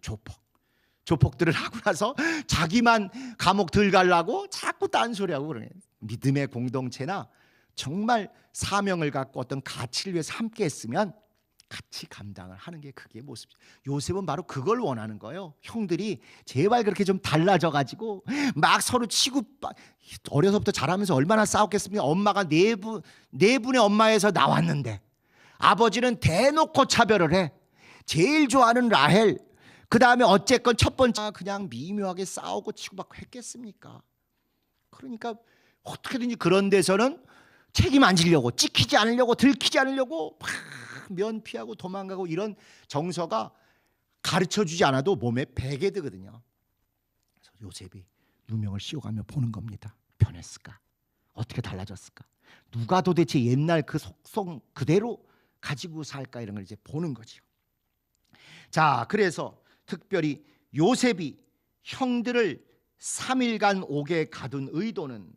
조폭들을 하고 나서 자기만 감옥 들어가려고 자꾸 딴소리하고 그러네. 믿음의 공동체나 정말 사명을 갖고 어떤 가치를 위해서 함께 했으면 같이 감당을 하는 게 그게 모습이죠. 요셉은 바로 그걸 원하는 거예요. 형들이 제발 그렇게 좀 달라져 가지고 막 서로 치고, 어려서부터 자라면서 얼마나 싸웠겠습니까? 엄마가 네 분의 엄마에서 나왔는데 아버지는 대놓고 차별을 해. 제일 좋아하는 라헬, 그 다음에 어쨌건 첫 번째 그냥 미묘하게 싸우고 치고받고 했겠습니까? 그러니까 어떻게든지 그런 데서는 책임 안 지려고, 찍히지 않으려고, 들키지 않으려고 막 면피하고 도망가고, 이런 정서가 가르쳐주지 않아도 몸에 배게 되거든요. 그래서 요셉이 누명을 씌워가며 보는 겁니다. 변했을까? 어떻게 달라졌을까? 누가 도대체 옛날 그 속성 그대로 가지고 살까? 이런 걸 이제 보는 거죠. 자, 그래서 특별히 요셉이 형들을 3일간 옥에 가둔 의도는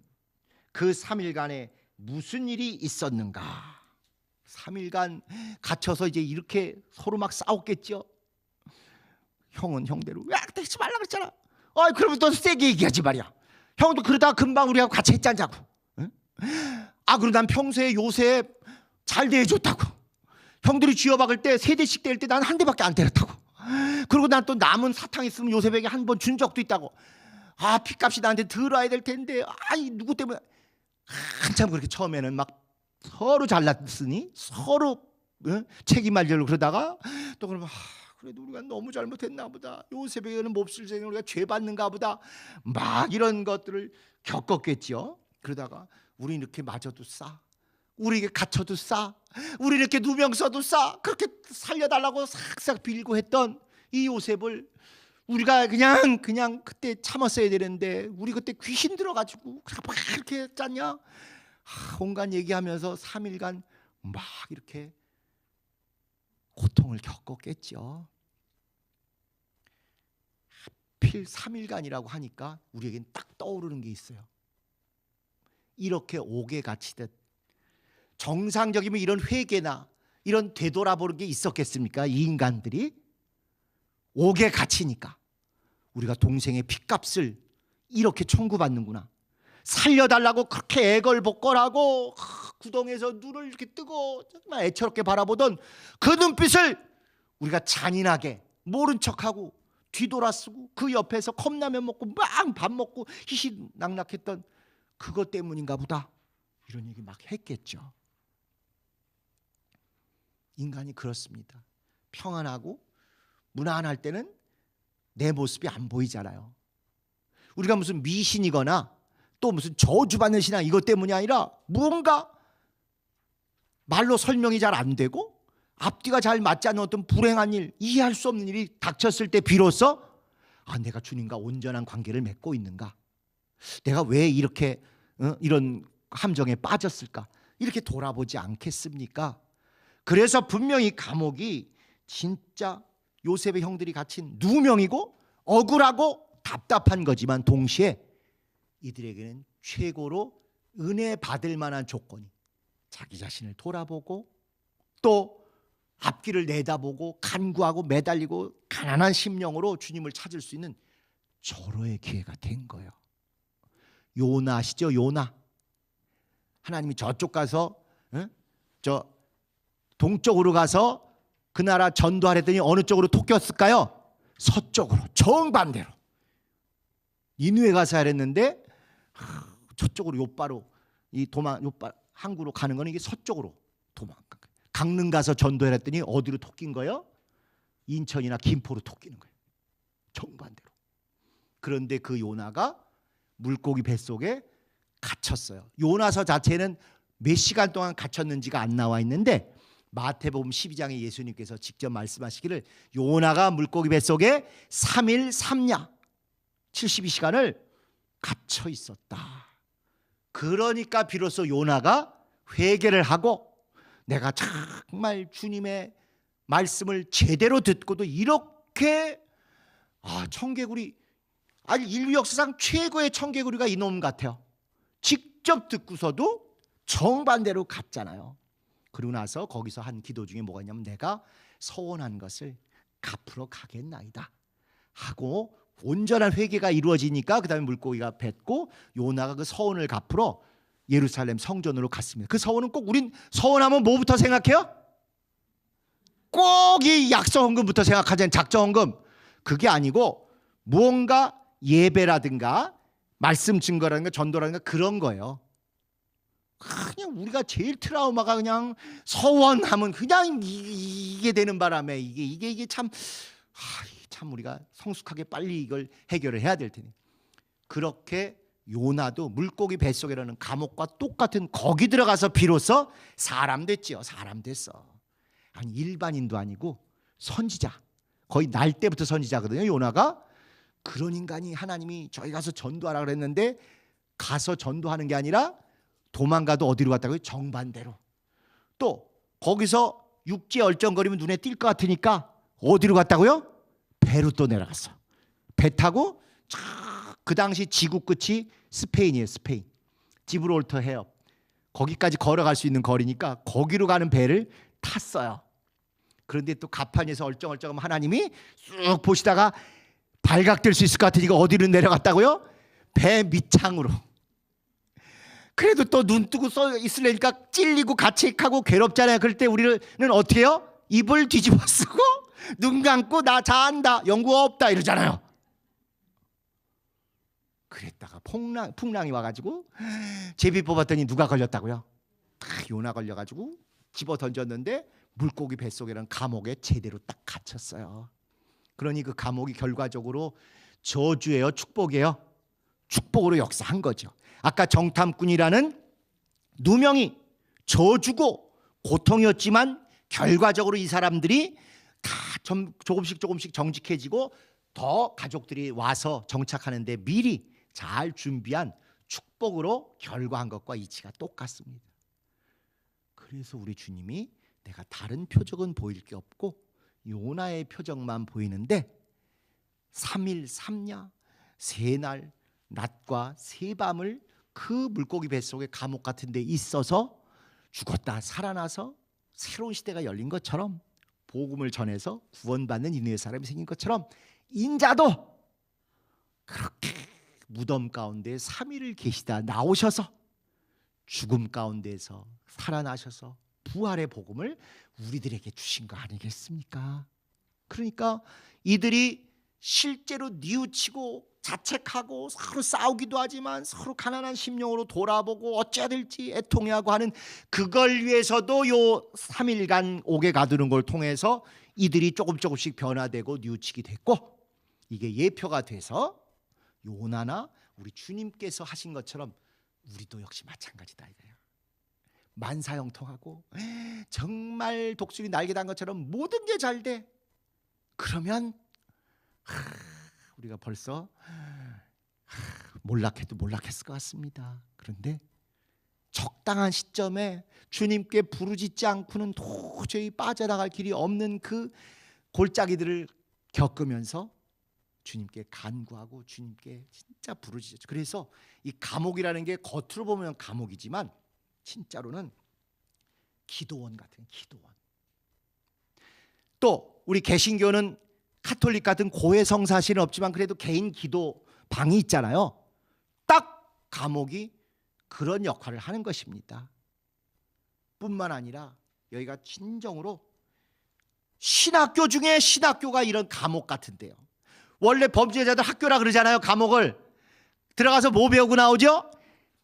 그 3일간에 무슨 일이 있었는가? 3일간 갇혀서 이제 이렇게 서로 막 싸웠겠죠. 형은 형대로 왜 그러지 말라 그랬잖아. 그러면 또 세게 얘기하지 말이야. 형도 그러다가 금방 우리하고 같이 했잖자고. 응? 그리고 난 평소에 요셉 잘 대해줬다고. 형들이 쥐어박을 때 3대씩 때릴 때 난 한 대밖에 안 때렸다고. 그리고 난 또 남은 사탕 있으면 요셉에게 한 번 준 적도 있다고. 핏값이 나한테 들어야 될 텐데 누구 때문에. 한참 그렇게 처음에는 막 서로 잘났으니 서로 책임하려고 그러다가 또 그러면 그래도 우리가 너무 잘못했나 보다, 요셉에게는 몹쓸 생에 우리가 죄 받는가 보다, 막 이런 것들을 겪었겠죠. 그러다가 우리 이렇게 맞아도 싸, 우리에게 갇혀도 싸, 우리 이렇게 누명 써도 싸, 그렇게 살려달라고 싹싹 빌고 했던 이 요셉을 우리가 그냥 그때 참았어야 되는데 우리 그때 귀신 들어가지고 막 이렇게 짰냐? 온갖 얘기하면서 3일간 막 이렇게 고통을 겪었겠죠. 하필 3일간이라고 하니까 우리에겐 딱 떠오르는 게 있어요. 이렇게 옥에 갇히듯 정상적이면 이런 회개나 이런 되돌아보는 게 있었겠습니까? 이 인간들이 옥에 갇히니까 우리가 동생의 핏값을 이렇게 청구받는구나, 살려달라고 그렇게 애걸복걸하고 구덩이에서 눈을 이렇게 뜨고 정말 애처롭게 바라보던 그 눈빛을 우리가 잔인하게 모른 척하고 뒤돌아쓰고 그 옆에서 컵라면 먹고 막 밥 먹고 희희낙낙했던 그것 때문인가 보다, 이런 얘기 막 했겠죠. 인간이 그렇습니다. 평안하고 무난할 때는 내 모습이 안 보이잖아요. 우리가 무슨 미신이거나 또 무슨 저주받는 신앙 이것 때문이 아니라 무언가 말로 설명이 잘 안 되고 앞뒤가 잘 맞지 않는 어떤 불행한 일, 이해할 수 없는 일이 닥쳤을 때 비로소 내가 주님과 온전한 관계를 맺고 있는가, 내가 왜 이렇게 이런 함정에 빠졌을까, 이렇게 돌아보지 않겠습니까? 그래서 분명히 감옥이 진짜 요셉의 형들이 갇힌 누명이고 억울하고 답답한 거지만 동시에 이들에게는 최고로 은혜 받을 만한 조건이 자기 자신을 돌아보고 또 앞길을 내다보고 간구하고 매달리고 가난한 심령으로 주님을 찾을 수 있는 절호의 기회가 된 거예요. 요나 아시죠? 요나. 하나님이 저쪽 가서 저 동쪽으로 가서 그 나라 전도하랬더니 어느 쪽으로 토꼈을까요? 서쪽으로, 정반대로. 니느웨 가서 하랬는데 저쪽으로 요바로 이 항구로 가는 거는 이게 서쪽으로 도망가. 강릉 가서 전도를 했더니 어디로 톡긴 거예요? 인천이나 김포로 톡기는 거예요. 정반대로. 그런데 그 요나가 물고기 뱃속에 갇혔어요. 요나서 자체는 몇 시간 동안 갇혔는지가 안 나와 있는데 마태복음 12장에 예수님께서 직접 말씀하시기를 요나가 물고기 뱃속에 3일 3야 72시간을 갇혀 있었다. 그러니까 비로소 요나가 회개를 하고 내가 정말 주님의 말씀을 제대로 듣고도 이렇게 청개구리 인류 역사상 최고의 청개구리가 이놈 같아요. 직접 듣고서도 정반대로 갔잖아요. 그러고 나서 거기서 한 기도 중에 뭐가 있냐면 내가 서원한 것을 갚으러 가겠나이다 하고 온전한 회개가 이루어지니까 그 다음에 물고기가 뱉고 요나가 그 서원을 갚으러 예루살렘 성전으로 갔습니다. 그 서원은 꼭 우린 서원하면 뭐부터 생각해요? 꼭 이 약속헌금부터 생각하잖아요. 작정헌금. 그게 아니고 무언가 예배라든가 말씀 증거라든가 전도라든가 그런 거예요. 그냥 우리가 제일 트라우마가 그냥 서원하면 그냥 이게 되는 바람에 이게 참 우리가 성숙하게 빨리 이걸 해결을 해야 될 테니. 그렇게 요나도 물고기 뱃속이라는 감옥과 똑같은 거기 들어가서 비로소 사람 됐지요. 사람 됐어. 아니 일반인도 아니고 선지자. 거의 날 때부터 선지자거든요. 요나가. 그런 인간이 하나님이 저희 가서 전도하라 그랬는데 가서 전도하는 게 아니라 도망가도 어디로 갔다고요? 정반대로. 또 거기서 육지에 얼쩡거리면 눈에 띌 것 같으니까 어디로 갔다고요? 배로 또 내려갔어. 배 타고 그 당시 지구 끝이 스페인이에요. 스페인. 지브롤터 해협. 거기까지 걸어갈 수 있는 거리니까 거기로 가는 배를 탔어요. 그런데 또 가판에서 얼쩡얼쩡하면 하나님이 쑥 보시다가 발각될 수 있을 것 같으니까 어디로 내려갔다고요? 배 밑창으로. 그래도 또 눈 뜨고 써 있으려니까 찔리고 가책하고 괴롭잖아요. 그럴 때 우리는 어떻게 해요? 입을 뒤집어 쓰고 눈 감고 나 자한다. 연구 없다 이러잖아요. 그랬다가 풍랑이 와가지고 제비 뽑았더니 누가 걸렸다고요? 요나 걸려가지고 집어 던졌는데 물고기 뱃속이라는 감옥에 제대로 딱 갇혔어요. 그러니 그 감옥이 결과적으로 저주예요? 축복이에요? 축복으로 역사한 거죠. 아까 정탐꾼이라는 누명이 저주고 고통이었지만 결과적으로 이 사람들이 다 조금씩 정직해지고 더 가족들이 와서 정착하는데 미리 잘 준비한 축복으로 결과한 것과 이치가 똑같습니다. 그래서 우리 주님이 내가 다른 표적은 보일 게 없고 요나의 표적만 보이는데 3일 3야 3날 낮과 3밤을 그 물고기 뱃속에 감옥 같은 데 있어서 죽었다 살아나서 새로운 시대가 열린 것처럼 복음을 전해서 구원받는 니느웨 사람이 생긴 것처럼 인자도 그렇게 무덤 가운데 3일을 계시다 나오셔서 죽음 가운데서 살아나셔서 부활의 복음을 우리들에게 주신 거 아니겠습니까? 그러니까 이들이 실제로 뉘우치고 자책하고 서로 싸우기도 하지만 서로 가난한 심령으로 돌아보고 어찌해야 될지 애통해하고 하는 그걸 위해서도 요 3일간 옥에 가두는 걸 통해서 이들이 조금씩 변화되고 뉘우치게 됐고 이게 예표가 돼서 요나나 우리 주님께서 하신 것처럼 우리도 역시 마찬가지다 이거예요. 만사형통하고 정말 독수리 날개 단 것처럼 모든 게 잘 돼. 그러면 우리가 벌써 몰락해도 몰락했을 것 같습니다. 그런데 적당한 시점에 주님께 부르짖지 않고는 도저히 빠져나갈 길이 없는 그 골짜기들을 겪으면서 주님께 간구하고 주님께 진짜 부르짖었죠. 그래서 이 감옥이라는 게 겉으로 보면 감옥이지만 진짜로는 기도원 같은 기도원. 또 우리 개신교는 카톨릭 같은 고해 성사실은 없지만 그래도 개인 기도 방이 있잖아요. 딱 감옥이 그런 역할을 하는 것입니다. 뿐만 아니라 여기가 진정으로 신학교 중에 신학교가 이런 감옥 같은데요. 원래 범죄자들 학교라 그러잖아요. 감옥을 들어가서 뭐 배우고 나오죠?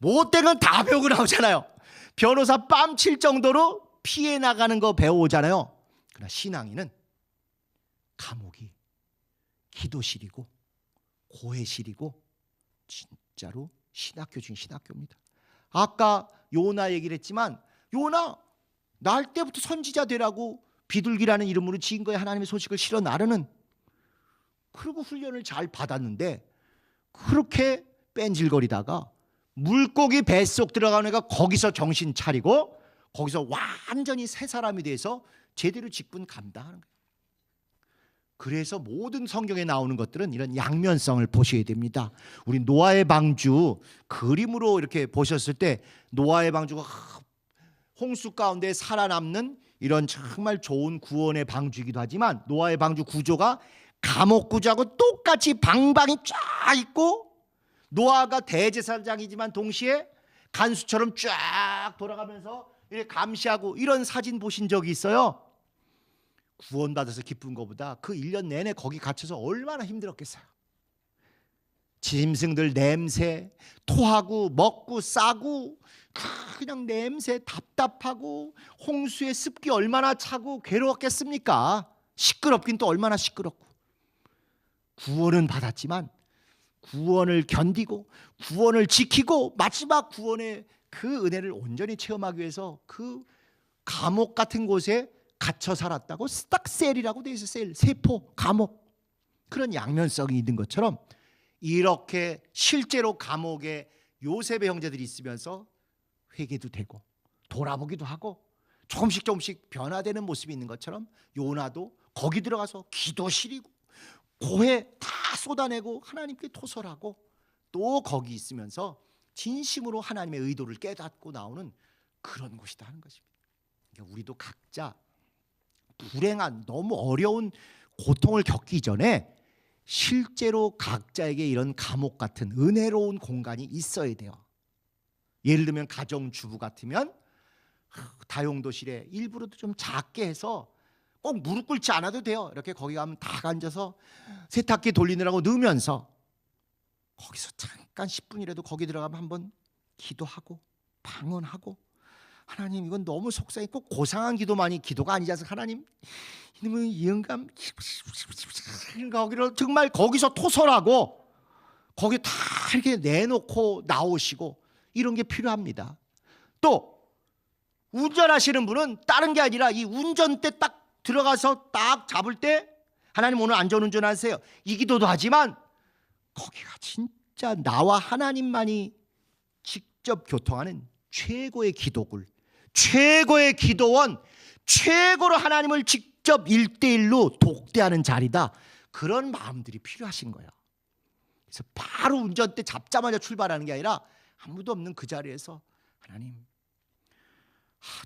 못된 건 다 배우고 나오잖아요. 변호사 뺨칠 정도로 피해 나가는 거 배워오잖아요. 그러나 신앙인은 감옥이 기도실이고 고해실이고 진짜로 신학교 중 신학교입니다. 아까 요나 얘기를 했지만 요나 날 때부터 선지자 되라고 비둘기라는 이름으로 지은 거에 하나님의 소식을 실어 나르는, 그리고 훈련을 잘 받았는데 그렇게 뺀질거리다가 물고기 뱃속 들어가는 애가 거기서 정신 차리고 거기서 완전히 새 사람이 돼서 제대로 직분 감당하는 거예요. 그래서 모든 성경에 나오는 것들은 이런 양면성을 보셔야 됩니다. 우리 노아의 방주 그림으로 이렇게 보셨을 때 노아의 방주가 홍수 가운데 살아남는 이런 정말 좋은 구원의 방주이기도 하지만 노아의 방주 구조가 감옥 구조하고 똑같이 방방이 쫙 있고 노아가 대제사장이지만 동시에 간수처럼 쫙 돌아가면서 이렇게 감시하고 이런 사진 보신 적이 있어요? 구원받아서 기쁜 것보다 그 1년 내내 거기 갇혀서 얼마나 힘들었겠어요. 짐승들 냄새, 토하고 먹고 싸고 그냥 냄새 답답하고 홍수의 습기 얼마나 차고 괴로웠겠습니까? 시끄럽긴 또 얼마나 시끄럽고. 구원은 받았지만 구원을 견디고 구원을 지키고 마지막 구원의 그 은혜를 온전히 체험하기 위해서 그 감옥 같은 곳에 갇혀 살았다고. 스탁셀이라고 돼 있어요. 셀, 세포, 감옥. 그런 양면성이 있는 것처럼 이렇게 실제로 감옥에 요셉의 형제들이 있으면서 회개도 되고 돌아보기도 하고 조금씩 조금씩 변화되는 모습이 있는 것처럼 요나도 거기 들어가서 기도실이고 고해 다 쏟아내고 하나님께 토설하고 또 거기 있으면서 진심으로 하나님의 의도를 깨닫고 나오는 그런 곳이다 하는 것입니다. 그러니까 우리도 각자 불행한 너무 어려운 고통을 겪기 전에 실제로 각자에게 이런 감옥 같은 은혜로운 공간이 있어야 돼요. 예를 들면 가정주부 같으면 다용도실에 일부러도 좀 작게 해서 꼭 무릎 꿇지 않아도 돼요. 이렇게 거기 가면 다 앉아서 세탁기 돌리느라고 넣으면서 거기서 잠깐 10분이라도 거기 들어가면 한번 기도하고 방언하고, 하나님 이건 너무 속상해. 꼭 고상한 기도만이 기도가 아니지 않습니까? 하나님 이놈의 영감 거기를 정말 거기서 토설하고 거기 다 이렇게 내놓고 나오시고 이런 게 필요합니다. 또 운전하시는 분은 다른 게 아니라 이 운전대 딱 들어가서 딱 잡을 때 하나님 오늘 안전운전 하세요 이 기도도 하지만 거기가 진짜 나와 하나님만이 직접 교통하는 최고의 기도굴, 최고의 기도원, 최고로 하나님을 직접 1대1로 독대하는 자리다. 그런 마음들이 필요하신 거예요. 그래서 바로 운전대 잡자마자 출발하는 게 아니라 아무도 없는 그 자리에서 하나님,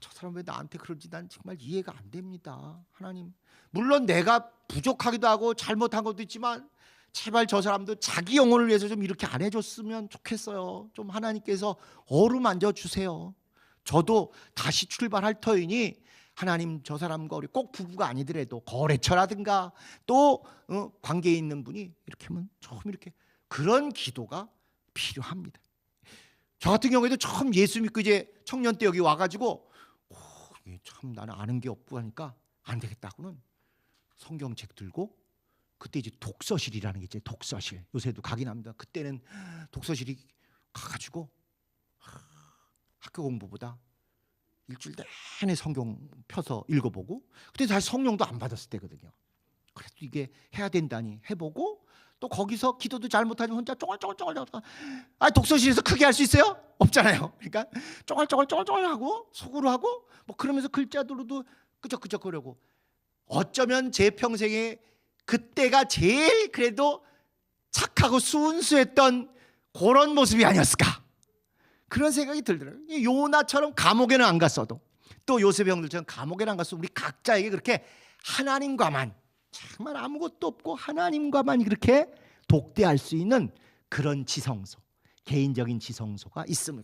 저 사람 왜 나한테 그러지? 난 정말 이해가 안 됩니다. 하나님, 물론 내가 부족하기도 하고 잘못한 것도 있지만 제발 저 사람도 자기 영혼을 위해서 좀 이렇게 안 해줬으면 좋겠어요. 좀 하나님께서 어루만져 주세요. 저도 다시 출발할 터이니 하나님 저 사람과 우리 꼭 부부가 아니더라도 거래처라든가 또 관계에 있는 분이 이렇게 하면 처음 이렇게 그런 기도가 필요합니다. 저 같은 경우에도 처음 예수 믿고 이제 청년 때 여기 와가지고 참 나는 아는 게 없고 하니까 안 되겠다고는 성경책 들고 그때 이제 독서실이라는 게 이제 독서실 요새도 가긴 합니다. 그때는 독서실이 가가지고 학교 공부보다 일주일 내내 성경 펴서 읽어보고 그때 사실 성령도 안 받았을 때거든요. 그래도 이게 해야 된다니 해보고 또 거기서 기도도 잘못하면 혼자 쪼글쪼글 독서실에서 크게 할 수 있어요? 없잖아요. 그러니까 쪼글쪼글 하고 속으로 하고 뭐 그러면서 글자들로도 끄적끄적거리고 어쩌면 제 평생에 그때가 제일 그래도 착하고 순수했던 그런 모습이 아니었을까 그런 생각이 들더라고요. 요나처럼 감옥에는 안 갔어도 또 요셉의 형들처럼 감옥에는 안 갔어도 우리 각자에게 그렇게 하나님과만 정말 아무것도 없고 하나님과만 그렇게 독대할 수 있는 그런 지성소, 개인적인 지성소가 있으면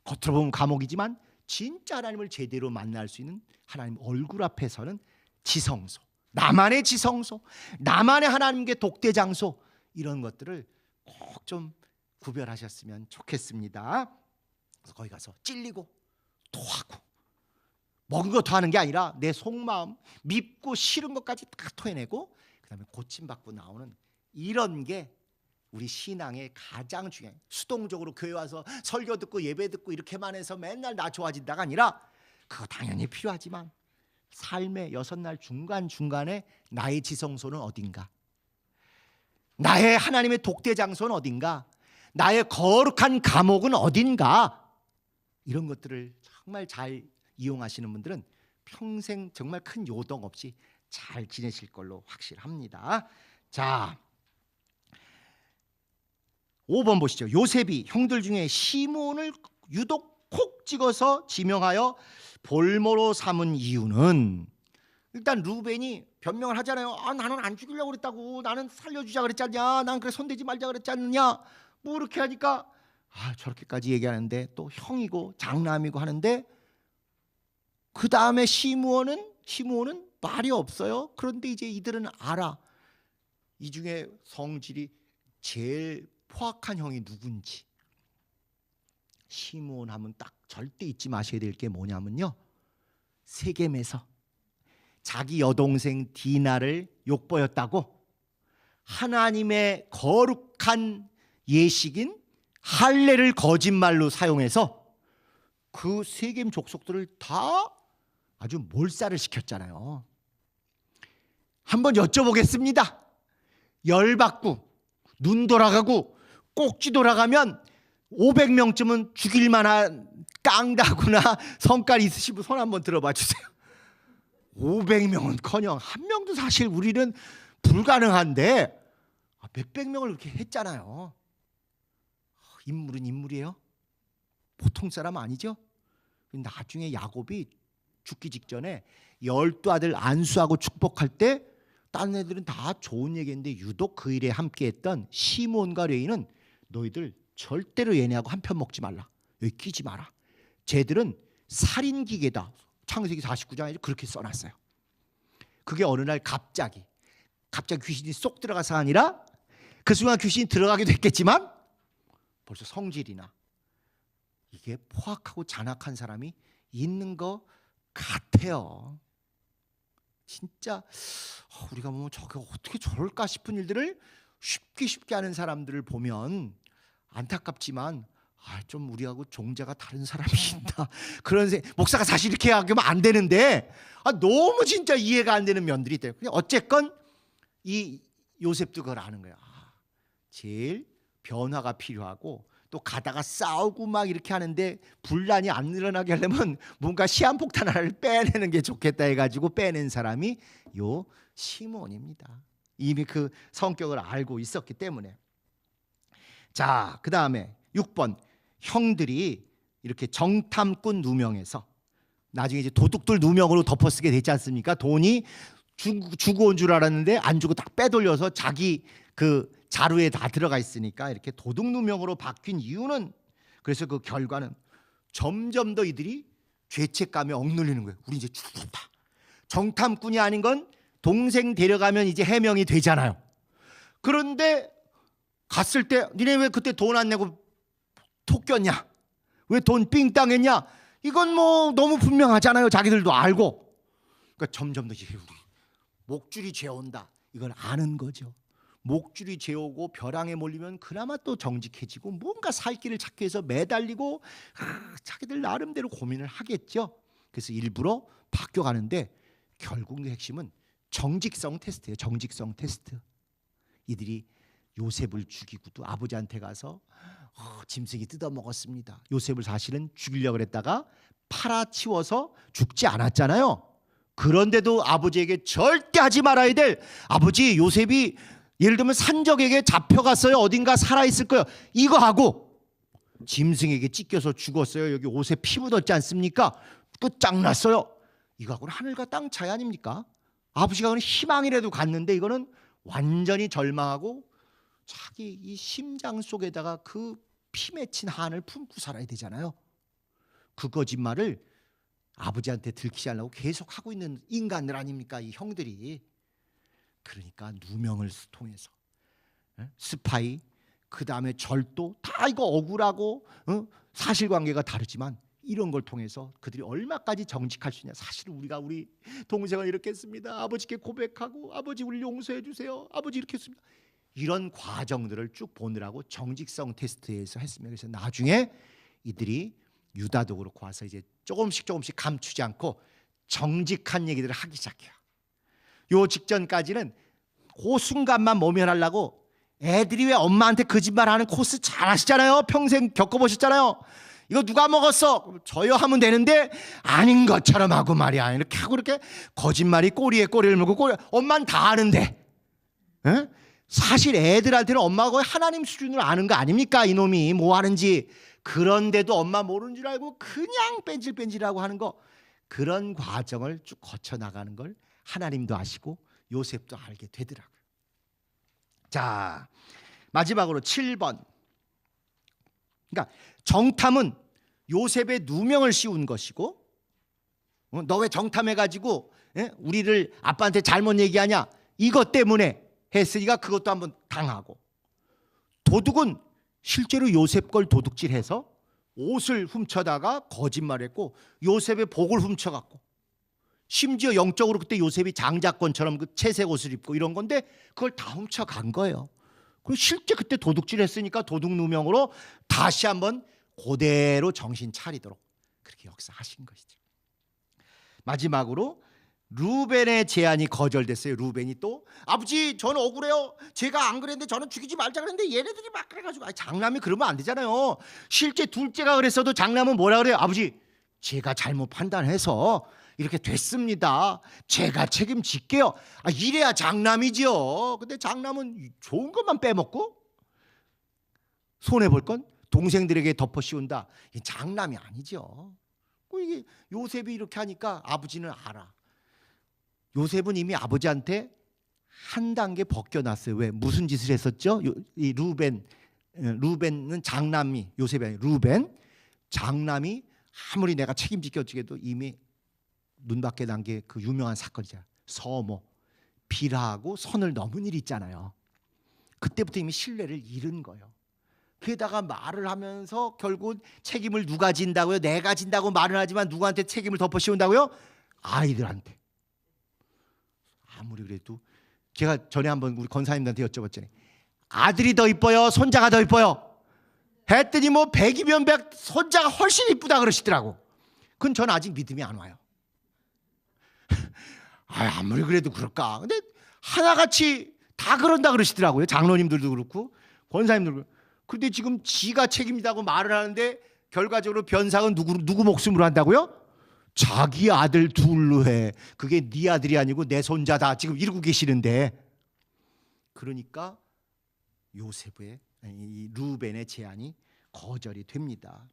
겉으로 보면 감옥이지만 진짜 하나님을 제대로 만날 수 있는 하나님 얼굴 앞에 서는 지성소, 나만의 지성소, 나만의 하나님께 독대 장소 이런 것들을 꼭 좀 구별하셨으면 좋겠습니다. 그래서 거기 가서 찔리고 토하고 먹은 거 토하는 게 아니라 내 속마음 밉고 싫은 것까지 다 토해내고 그다음에 고침받고 나오는 이런 게 우리 신앙의 가장 중요한, 수동적으로 교회 와서 설교 듣고 예배 듣고 이렇게만 해서 맨날 나 좋아진다가 아니라 그거 당연히 필요하지만 삶의 6날 중간중간에 나의 지성소는 어딘가, 나의 하나님의 독대 장소는 어딘가, 나의 거룩한 감옥은 어딘가, 이런 것들을 정말 잘 이용하시는 분들은 평생 정말 큰 요동 없이 잘 지내실 걸로 확실합니다. 자, 5번 보시죠. 요셉이 형들 중에 시몬을 유독 콕 찍어서 지명하여 볼모로 삼은 이유는, 일단 루벤이 변명을 하잖아요. 나는 안 죽이려고 그랬다고, 나는 살려주자 그랬지 않냐, 난 그래 손대지 말자 그랬지 않느냐, 뭐 이렇게 하니까 저렇게까지 얘기하는데 또 형이고 장남이고 하는데, 그 다음에 시므온은 말이 없어요. 그런데 이제 이들은 알아, 이 중에 성질이 제일 포악한 형이 누군지. 시므온 하면 딱 절대 잊지 마셔야 될 게 뭐냐면요, 세겜에서 자기 여동생 디나를 욕보였다고 하나님의 거룩한 예식인 할례를 거짓말로 사용해서 그 세겜 족속들을 다 아주 몰살을 시켰잖아요. 한번 여쭤보겠습니다. 열받고 눈 돌아가고 꼭지 돌아가면 500명쯤은 죽일 만한 깡다구나 성깔 있으신 분 손 한번 들어봐 주세요. 500명은커녕 한 명도 사실 우리는 불가능한데 몇백 명을 이렇게 했잖아요. 인물은 인물이에요. 보통 사람 아니죠. 나중에 야곱이 죽기 직전에 12아들 안수하고 축복할 때 다른 애들은 다 좋은 얘기했는데 유독 그 일에 함께했던 시몬과 레위는 너희들 절대로 얘네하고 한편 먹지 말라, 여기 끼지 마라, 쟤들은 살인기계다. 창세기 49장에 그렇게 써놨어요. 그게 어느 날 갑자기 귀신이 쏙 들어가서 아니라 그 순간 귀신이 들어가기도 했겠지만 벌써 성질이나 이게 포악하고 잔악한 사람이 있는 것 같아요. 진짜 우리가 뭐 저게 어떻게 저럴까 싶은 일들을 쉽게 하는 사람들을 보면 안타깝지만 좀 우리하고 종자가 다른 사람이 있다 그런 목사가 사실 이렇게 하면 안 되는데 너무 진짜 이해가 안 되는 면들이 있대요. 어쨌건 이 요셉도 그걸 아는 거야. 제일 변화가 필요하고 또 가다가 싸우고 막 이렇게 하는데 분란이 안 일어나게 하려면 뭔가 시한폭탄 하나를 빼내는 게 좋겠다 해가지고 빼낸 사람이 요 시몬입니다. 이미 그 성격을 알고 있었기 때문에. 자, 그 다음에 6번, 형들이 이렇게 정탐꾼 누명해서 나중에 이제 도둑들 누명으로 덮어쓰게 되지 않습니까? 돈이 주고 온 줄 알았는데 안 주고 딱 빼돌려서 자기 그 자루에 다 들어가 있으니까 이렇게 도둑 누명으로 바뀐 이유는, 그래서 그 결과는 점점 더 이들이 죄책감에 억눌리는 거예요. 우리 이제 죽었다. 정탐꾼이 아닌 건 동생 데려가면 이제 해명이 되잖아요. 그런데 갔을 때 니네 왜 그때 돈 안 내고 톡 꼈냐? 왜 돈 삥땅 했냐? 이건 뭐 너무 분명하잖아요. 자기들도 알고. 그러니까 점점 더 이제 우리 목줄이 죄온다, 이걸 아는 거죠. 목줄이 죄오고 벼랑에 몰리면 그나마 또 정직해지고 뭔가 살 길을 찾기 위해서 매달리고 자기들 나름대로 고민을 하겠죠. 그래서 일부러 바뀌어가는데 결국 핵심은 정직성 테스트예요. 정직성 테스트. 이들이 요셉을 죽이고도 아버지한테 가서 짐승이 뜯어먹었습니다. 요셉을 사실은 죽이려고 했다가 팔아치워서 죽지 않았잖아요. 그런데도 아버지에게 절대 하지 말아야 될, 아버지 요셉이 예를 들면 산적에게 잡혀갔어요, 어딘가 살아있을 거예요, 이거 하고 짐승에게 찢겨서 죽었어요, 여기 옷에 피 묻었지 않습니까, 끝장났어요, 이거하고는 하늘과 땅 차이 아닙니까? 아버지가 그냥 희망이라도 갔는데 이거는 완전히 절망하고 자기 이 심장 속에다가 그 피 맺힌 한을 품고 살아야 되잖아요. 그 거짓말을 아버지한테 들키지 않으려고 계속 하고 있는 인간들 아닙니까, 이 형들이. 그러니까 누명을 통해서 스파이, 그 다음에 절도, 다 이거 억울하고 사실관계가 다르지만 이런 걸 통해서 그들이 얼마까지 정직할 수 있냐. 사실 우리가 우리 동생을 이렇게 했습니다. 아버지께 고백하고 아버지 우리 용서해 주세요. 아버지 이렇게 했습니다. 이런 과정들을 쭉 보느라고 정직성 테스트에서 했습니다. 그래서 나중에 이들이 유다도 그렇고 와서 이제 조금씩 감추지 않고 정직한 얘기들을 하기 시작해요. 요 직전까지는 그 순간만 모면하려고 애들이 왜 엄마한테 거짓말하는 코스 잘 아시잖아요. 평생 겪어보셨잖아요. 이거 누가 먹었어? 저요 하면 되는데 아닌 것처럼 하고 말이야. 이렇게 하고 이렇게 거짓말이 꼬리에 꼬리를 물고 엄마는 다 아는데. 에? 사실 애들한테는 엄마가 거의 하나님 수준으로 아는 거 아닙니까? 이놈이 뭐 하는지. 그런데도 엄마 모르는 줄 알고 그냥 뺀질뺀질하고 하는 거. 그런 과정을 쭉 거쳐나가는 걸 하나님도 아시고 요셉도 알게 되더라고요. 자, 마지막으로 7번. 그러니까 정탐은 요셉의 누명을 씌운 것이고, 너 왜 정탐해가지고 우리를 아빠한테 잘못 얘기하냐, 이것 때문에 했으니까 그것도 한번 당하고, 도둑은 실제로 요셉 걸 도둑질해서 옷을 훔쳐다가 거짓말했고 요셉의 복을 훔쳐갔고, 심지어 영적으로 그때 요셉이 장자권처럼 그 채색 옷을 입고 이런 건데 그걸 다 훔쳐간 거예요. 그리고 실제 그때 도둑질했으니까 도둑 누명으로 다시 한번 그대로 정신 차리도록 그렇게 역사하신 것이죠. 마지막으로 루벤의 제안이 거절됐어요. 루벤이 또 아버지 저는 억울해요. 제가 안 그랬는데 저는 죽이지 말자 그랬는데 얘네들이 막 그래가지고 장남이 그러면 안 되잖아요. 실제 둘째가 그랬어도 장남은 뭐라 그래요? 아버지 제가 잘못 판단해서 이렇게 됐습니다. 제가 책임질게요. 이래야 장남이지요. 근데 장남은 좋은 것만 빼먹고 손해볼 건 동생들에게 덮어 씌운다. 이 장남이 아니죠. 이게 요셉이 이렇게 하니까 아버지는 알아. 요셉은 이미 아버지한테 한 단계 벗겨놨어요. 왜? 무슨 짓을 했었죠? 이 루벤은 장남이, 요셉이 아니라 루벤 장남이 아무리 내가 책임지게 어찌게도 이미 눈 밖에 난 게 그 유명한 사건이잖아요. 서모 비라하고 선을 넘은 일 있잖아요. 그때부터 이미 신뢰를 잃은 거예요. 게다가 말을 하면서 결국 책임을 누가 진다고요? 내가 진다고 말을 하지만 누구한테 책임을 덮어 씌운다고요? 아이들한테. 아무리 그래도 제가 전에 한번 우리 권사님들한테 여쭤봤잖아요. 아들이 더 이뻐요? 손자가 더 이뻐요? 했더니 뭐 100이면 100 손자가 훨씬 이쁘다 그러시더라고. 그건 전 아직 믿음이 안 와요. 아무리 그래도 그럴까. 근데 하나같이 다 그런다 그러시더라고요. 장로님들도 그렇고 권사님들도 그렇고. 근데 지금 지가 책임지다고 말을 하는데 결과적으로 변상은 누구 목숨으로 한다고요? 자기 아들 둘로 해. 그게 네 아들이 아니고 내 손자다. 지금 이러고 계시는데. 그러니까 요셉의 이 루벤의 제안이 거절이 됩니다.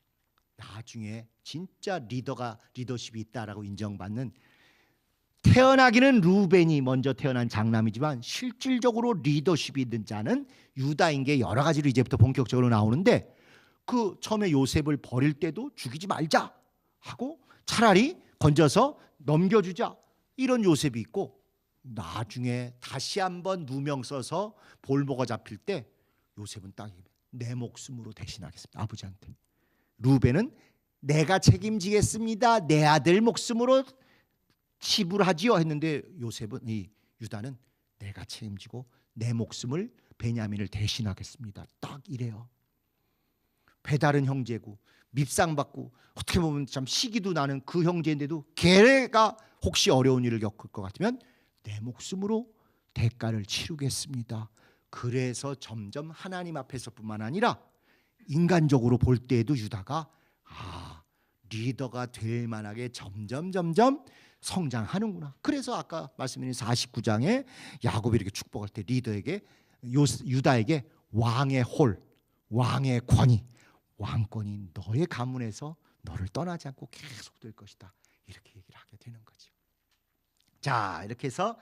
나중에 진짜 리더십이 있다라고 인정받는, 태어나기는 루벤이 먼저 태어난 장남이지만 실질적으로 리더십이 있는 자는 유다인 게 여러 가지로 이제부터 본격적으로 나오는데, 그 처음에 요셉을 버릴 때도 죽이지 말자 하고 차라리 건져서 넘겨주자 이런 요셉이 있고, 나중에 다시 한번 누명 써서 볼모가 잡힐 때 요셉은 딱 내 목숨으로 대신하겠습니다. 아버지한테. 루벤은 내가 책임지겠습니다. 내 아들 목숨으로 치부하지요 했는데 요셉은, 이 유다는 내가 책임지고 내 목숨을 베냐민을 대신하겠습니다. 딱 이래요. 배다른 형제고 밉상받고 어떻게 보면 참 시기도 나는 그 형제인데도 걔가 혹시 어려운 일을 겪을 것 같으면 내 목숨으로 대가를 치르겠습니다. 그래서 점점 하나님 앞에서뿐만 아니라 인간적으로 볼 때에도 유다가 리더가 될 만하게 점점 성장하는구나. 그래서 아까 말씀드린 49장에 야곱이 이렇게 축복할 때 리더에게, 유다에게 왕의 홀, 왕의 권위, 왕권이 너의 가문에서 너를 떠나지 않고 계속 될 것이다. 이렇게 얘기를 하게 되는 거죠. 자, 이렇게 해서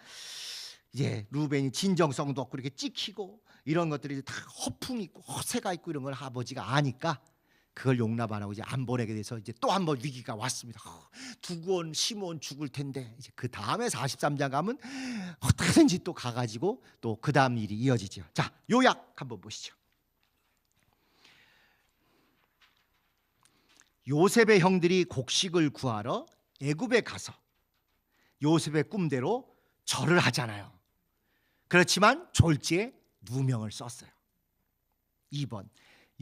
이제 루벤이 진정성도 없고 이렇게 찍히고 이런 것들이 다 허풍 있고 허세가 있고 이런 걸 아버지가 아니까 그걸 용납 안 하고 이제 안 보내게 돼서 이제 또 한 번 위기가 왔습니다. 두고 온 시몬 죽을 텐데, 이제 그 다음에 43장 가면 어떻게든지 또 가가지고 또 그 다음 일이 이어지죠. 자, 요약 한번 보시죠. 요셉의 형들이 곡식을 구하러 애굽에 가서 요셉의 꿈대로 절을 하잖아요. 그렇지만 졸지에 누명을 썼어요. 2번,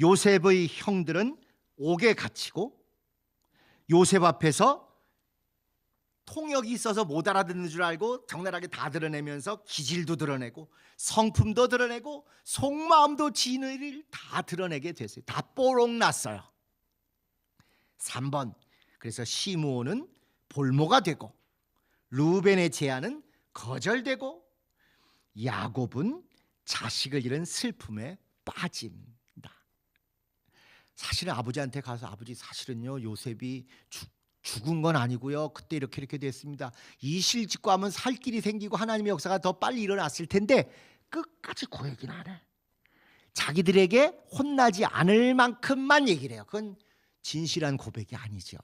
요셉의 형들은 옥에 갇히고 요셉 앞에서 통역이 있어서 못 알아듣는 줄 알고 적나라하게 다 드러내면서 기질도 드러내고 성품도 드러내고 속마음도 진의를 다 드러내게 됐어요. 다 뽀록 났어요. 3번, 그래서 시므온은 볼모가 되고 루벤의 제안은 거절되고 야곱은 자식을 잃은 슬픔에 빠진다. 사실은 아버지한테 가서 아버지 사실은요 요셉이 죽은 건 아니고요. 그때 이렇게 됐습니다. 이실 짓고 하면 살 길이 생기고 하나님의 역사가 더 빨리 일어났을 텐데 끝까지 그 얘기는 안 해. 자기들에게 혼나지 않을 만큼만 얘기를 해요. 그건 진실한 고백이 아니죠.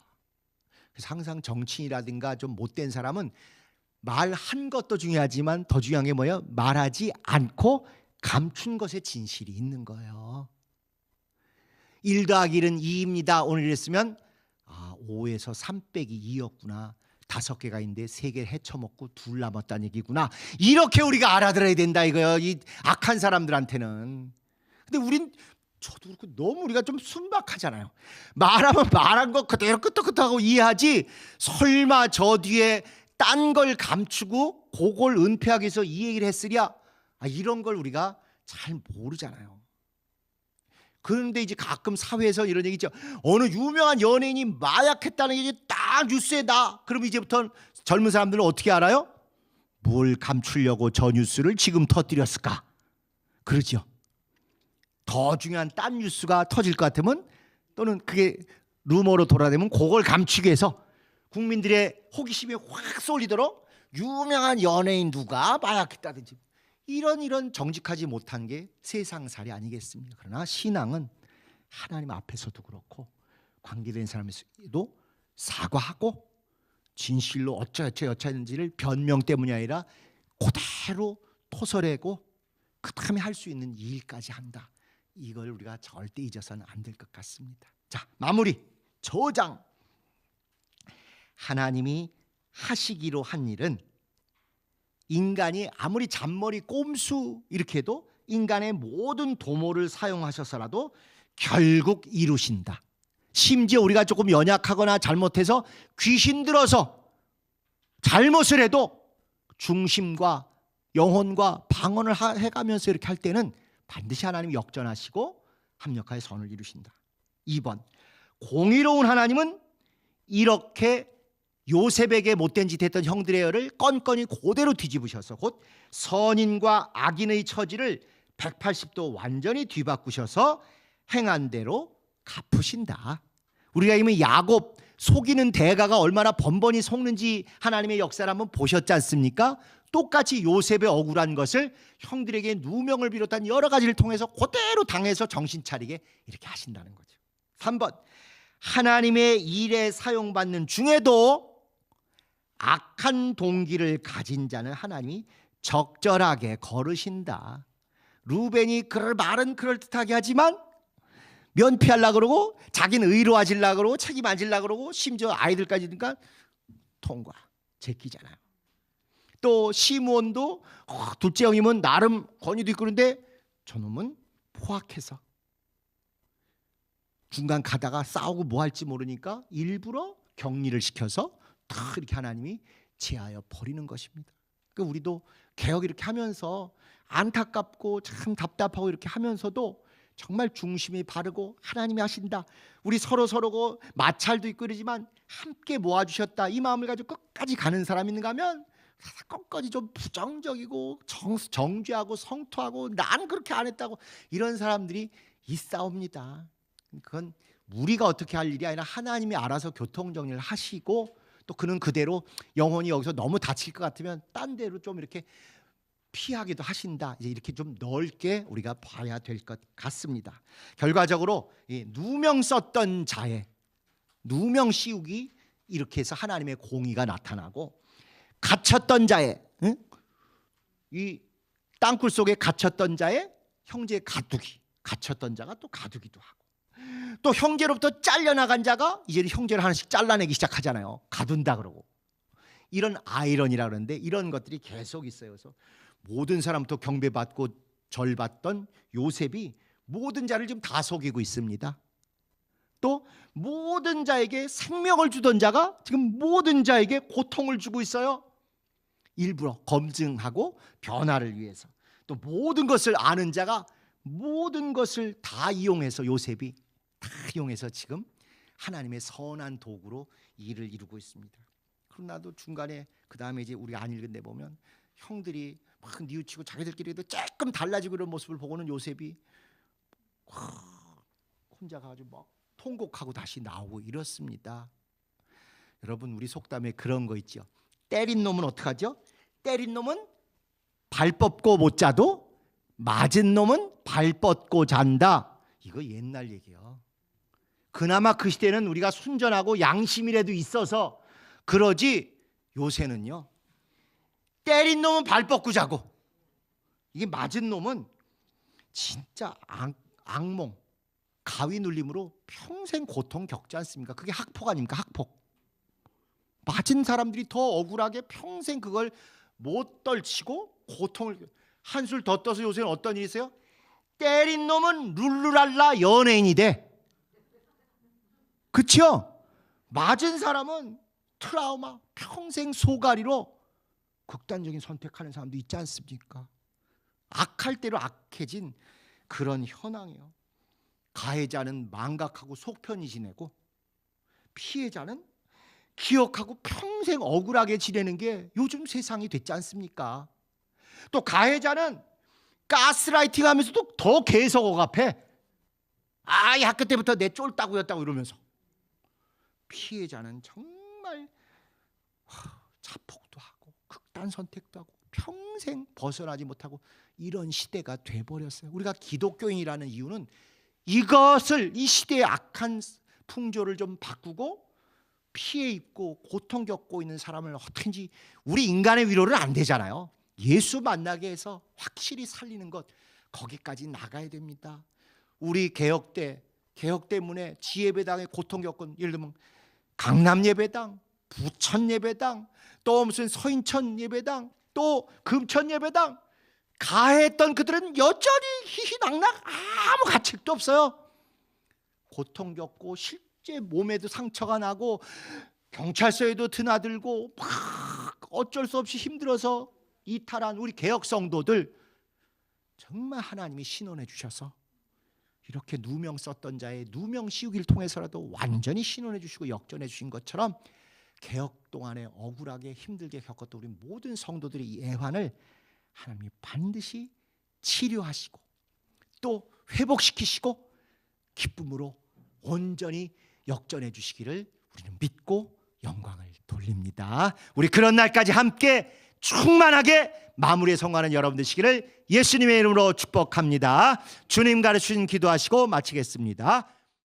그래서 항상 정치인이라든가 좀 못된 사람은 말한 것도 중요하지만 더 중요한 게 뭐예요? 말하지 않고 감춘 것에 진실이 있는 거예요. 1 더하기 1은 2입니다. 오늘 이랬으면 5에서 3 빼기 2였구나. 5개가 있는데 3개 헤쳐먹고 2 남았다는 얘기구나. 이렇게 우리가 알아들어야 된다 이거예요. 이 악한 사람들한테는. 근데 우린 저도 그렇고 너무 우리가 좀 순박하잖아요. 말하면 말한 거 그대로 끄떡끄떡하고 이해하지 설마 저 뒤에 딴 걸 감추고 그걸 은폐하기 위해서 이 얘기를 했으랴 이런 걸 우리가 잘 모르잖아요. 그런데 이제 가끔 사회에서 이런 얘기 있죠. 어느 유명한 연예인이 마약했다는 게 딱 뉴스에 나. 그럼 이제부터 젊은 사람들은 어떻게 알아요? 뭘 감추려고 저 뉴스를 지금 터뜨렸을까? 그러죠. 더 중요한 딴 뉴스가 터질 것 같으면 또는 그게 루머로 돌아다니면 그걸 감추기 위해서 국민들의 호기심이 확 쏠리도록 유명한 연예인 누가 마약했다든지 이런 정직하지 못한 게 세상살이 아니겠습니까? 그러나 신앙은 하나님 앞에서도 그렇고 관계된 사람에서도 사과하고 진실로 어쩌였는지를 변명 때문이 아니라 그대로 토설하고 그 다음에 할 수 있는 일까지 한다. 이걸 우리가 절대 잊어서는 안 될 것 같습니다. 자, 마무리. 저장. 하나님이 하시기로 한 일은 인간이 아무리 잔머리 꼼수 이렇게 해도 인간의 모든 도모를 사용하셔서라도 결국 이루신다. 심지어 우리가 조금 연약하거나 잘못해서 귀신 들어서 잘못을 해도 중심과 영혼과 방언을 해가면서 이렇게 할 때는 반드시 하나님이 역전하시고 합력하여 선을 이루신다. 2번, 공의로운 하나님은 이렇게 요셉에게 못된 짓 했던 형들의 열을 건건이 그대로 뒤집으셔서 곧 선인과 악인의 처지를 180도 완전히 뒤바꾸셔서 행한 대로 갚으신다. 우리가 이미 야곱 속이는 대가가 얼마나 번번이 속는지 하나님의 역사를 한번 보셨지 않습니까? 똑같이 요셉의 억울한 것을 형들에게 누명을 비롯한 여러 가지를 통해서 그대로 당해서 정신 차리게 이렇게 하신다는 거죠. 3번, 하나님의 일에 사용받는 중에도 악한 동기를 가진 자는 하나님이 적절하게 거르신다. 루벤이 그럴 말은 그럴듯하게 하지만 면피하려고 그러고 자기는 의로워지려고 그러고 책임 안 지려고 그러고 심지어 아이들까지 니까 통과 제끼잖아요. 또 시므온도 둘째 형이면 나름 권위도 있고 그런데 저놈은 포악해서 중간 가다가 싸우고 뭐 할지 모르니까 일부러 격리를 시켜서 다 이렇게 하나님이 제하여 버리는 것입니다. 그러니까 우리도 개혁 이렇게 하면서 안타깝고 참 답답하고 이렇게 하면서도 정말 중심이 바르고 하나님이 하신다. 우리 서로고 마찰도 있고 그러지만 함께 모아주셨다. 이 마음을 가지고 끝까지 가는 사람이 있는가 하면 끝까지 좀 부정적이고 정죄하고 성토하고 난 그렇게 안 했다고 이런 사람들이 있사옵니다. 그건 우리가 어떻게 할 일이 아니라 하나님이 알아서 교통정리를 하시고 또 그는 그대로 영혼이 여기서 너무 다칠 것 같으면 딴 데로 좀 이렇게 피하기도 하신다. 이제 이렇게 좀 넓게 우리가 봐야 될 것 같습니다. 결과적으로 이 누명 썼던 자의 누명 씌우기 이렇게 해서 하나님의 공의가 나타나고 갇혔던 자의 이 땅굴 속에 갇혔던 자의 형제 가두기 갇혔던 자가 또 가두기도 하고 또 형제로부터 잘려나간 자가 이제 형제를 하나씩 잘라내기 시작하잖아요. 가둔다 그러고. 이런 아이러니라 그러는데 이런 것들이 계속 있어요. 그래서 모든 사람부터 경배받고 절받던 요셉이 모든 자를 지금 다 속이고 있습니다. 또 모든 자에게 생명을 주던 자가 지금 모든 자에게 고통을 주고 있어요. 일부러 검증하고 변화를 위해서. 또 모든 것을 아는 자가 모든 것을 다 이용해서 요셉이 다 이용해서 지금 하나님의 선한 도구로 일을 이루고 있습니다. 그러나도 중간에 그 다음에 이제 우리가 안 읽은 데 보면 형들이 막 뉘우치고 자기들끼리도 조금 달라지고 이런 모습을 보고는 요셉이 혼자 가지고 막 통곡하고 다시 나오고 이렇습니다. 여러분 우리 속담에 그런 거 있죠. 때린 놈은 어떡하죠? 때린 놈은 발 뻗고 못 자도 맞은 놈은 발 뻗고 잔다. 이거 옛날 얘기예요. 그나마 그 시대는 우리가 순전하고 양심이라도 있어서 그러지 요새는요. 때린 놈은 발 뻗고 자고 이게 맞은 놈은 진짜 악몽, 가위 눌림으로 평생 고통 겪지 않습니까? 그게 학폭 아닙니까? 학폭. 맞은 사람들이 더 억울하게 평생 그걸 못 떨치고 고통을 한술 더 떠서 요새는 어떤 일이 있어요? 때린 놈은 룰루랄라 연예인이 돼. 그렇죠? 맞은 사람은 트라우마, 평생 소가리로 극단적인 선택하는 사람도 있지 않습니까? 악할 대로 악해진 그런 현황이에요. 가해자는 망각하고 속편히 지내고 피해자는 기억하고 평생 억울하게 지내는 게 요즘 세상이 됐지 않습니까? 또 가해자는 가스라이팅 하면서도 더 계속 억압해. 이 학교 때부터 내 쫄따구였다고 이러면서. 피해자는 정말 자폭도 하고 극단 선택도 하고 평생 벗어나지 못하고 이런 시대가 돼버렸어요. 우리가 기독교인이라는 이유는 이것을 이 시대의 악한 풍조를 좀 바꾸고 피해 입고 고통 겪고 있는 사람을 어떻게든지 우리 인간의 위로는 안 되잖아요. 예수 만나게 해서 확실히 살리는 것 거기까지 나가야 됩니다. 우리 개혁 때문에 지혜배당에 고통 겪은 예를 들면 강남예배당, 부천예배당, 또 무슨 서인천 예배당, 또 금천예배당 가해했던 그들은 여전히 희희낙낙 아무 가책도 없어요. 고통 겪고 실제 몸에도 상처가 나고 경찰서에도 드나들고 막 어쩔 수 없이 힘들어서 이탈한 우리 개혁 성도들 정말 하나님이 신원해 주셔서 이렇게 누명 썼던 자의 누명 씌우기를 통해서라도 완전히 신원해 주시고 역전해 주신 것처럼 개혁 동안에 억울하게 힘들게 겪었던 우리 모든 성도들의 이 애환을 하나님이 반드시 치료하시고 또 회복시키시고 기쁨으로 온전히 역전해 주시기를 우리는 믿고 영광을 돌립니다. 우리 그런 날까지 함께 충만하게 마무리에 성공하는 여러분 되시기를 예수님의 이름으로 축복합니다. 주님 가르치신 기도하시고 마치겠습니다.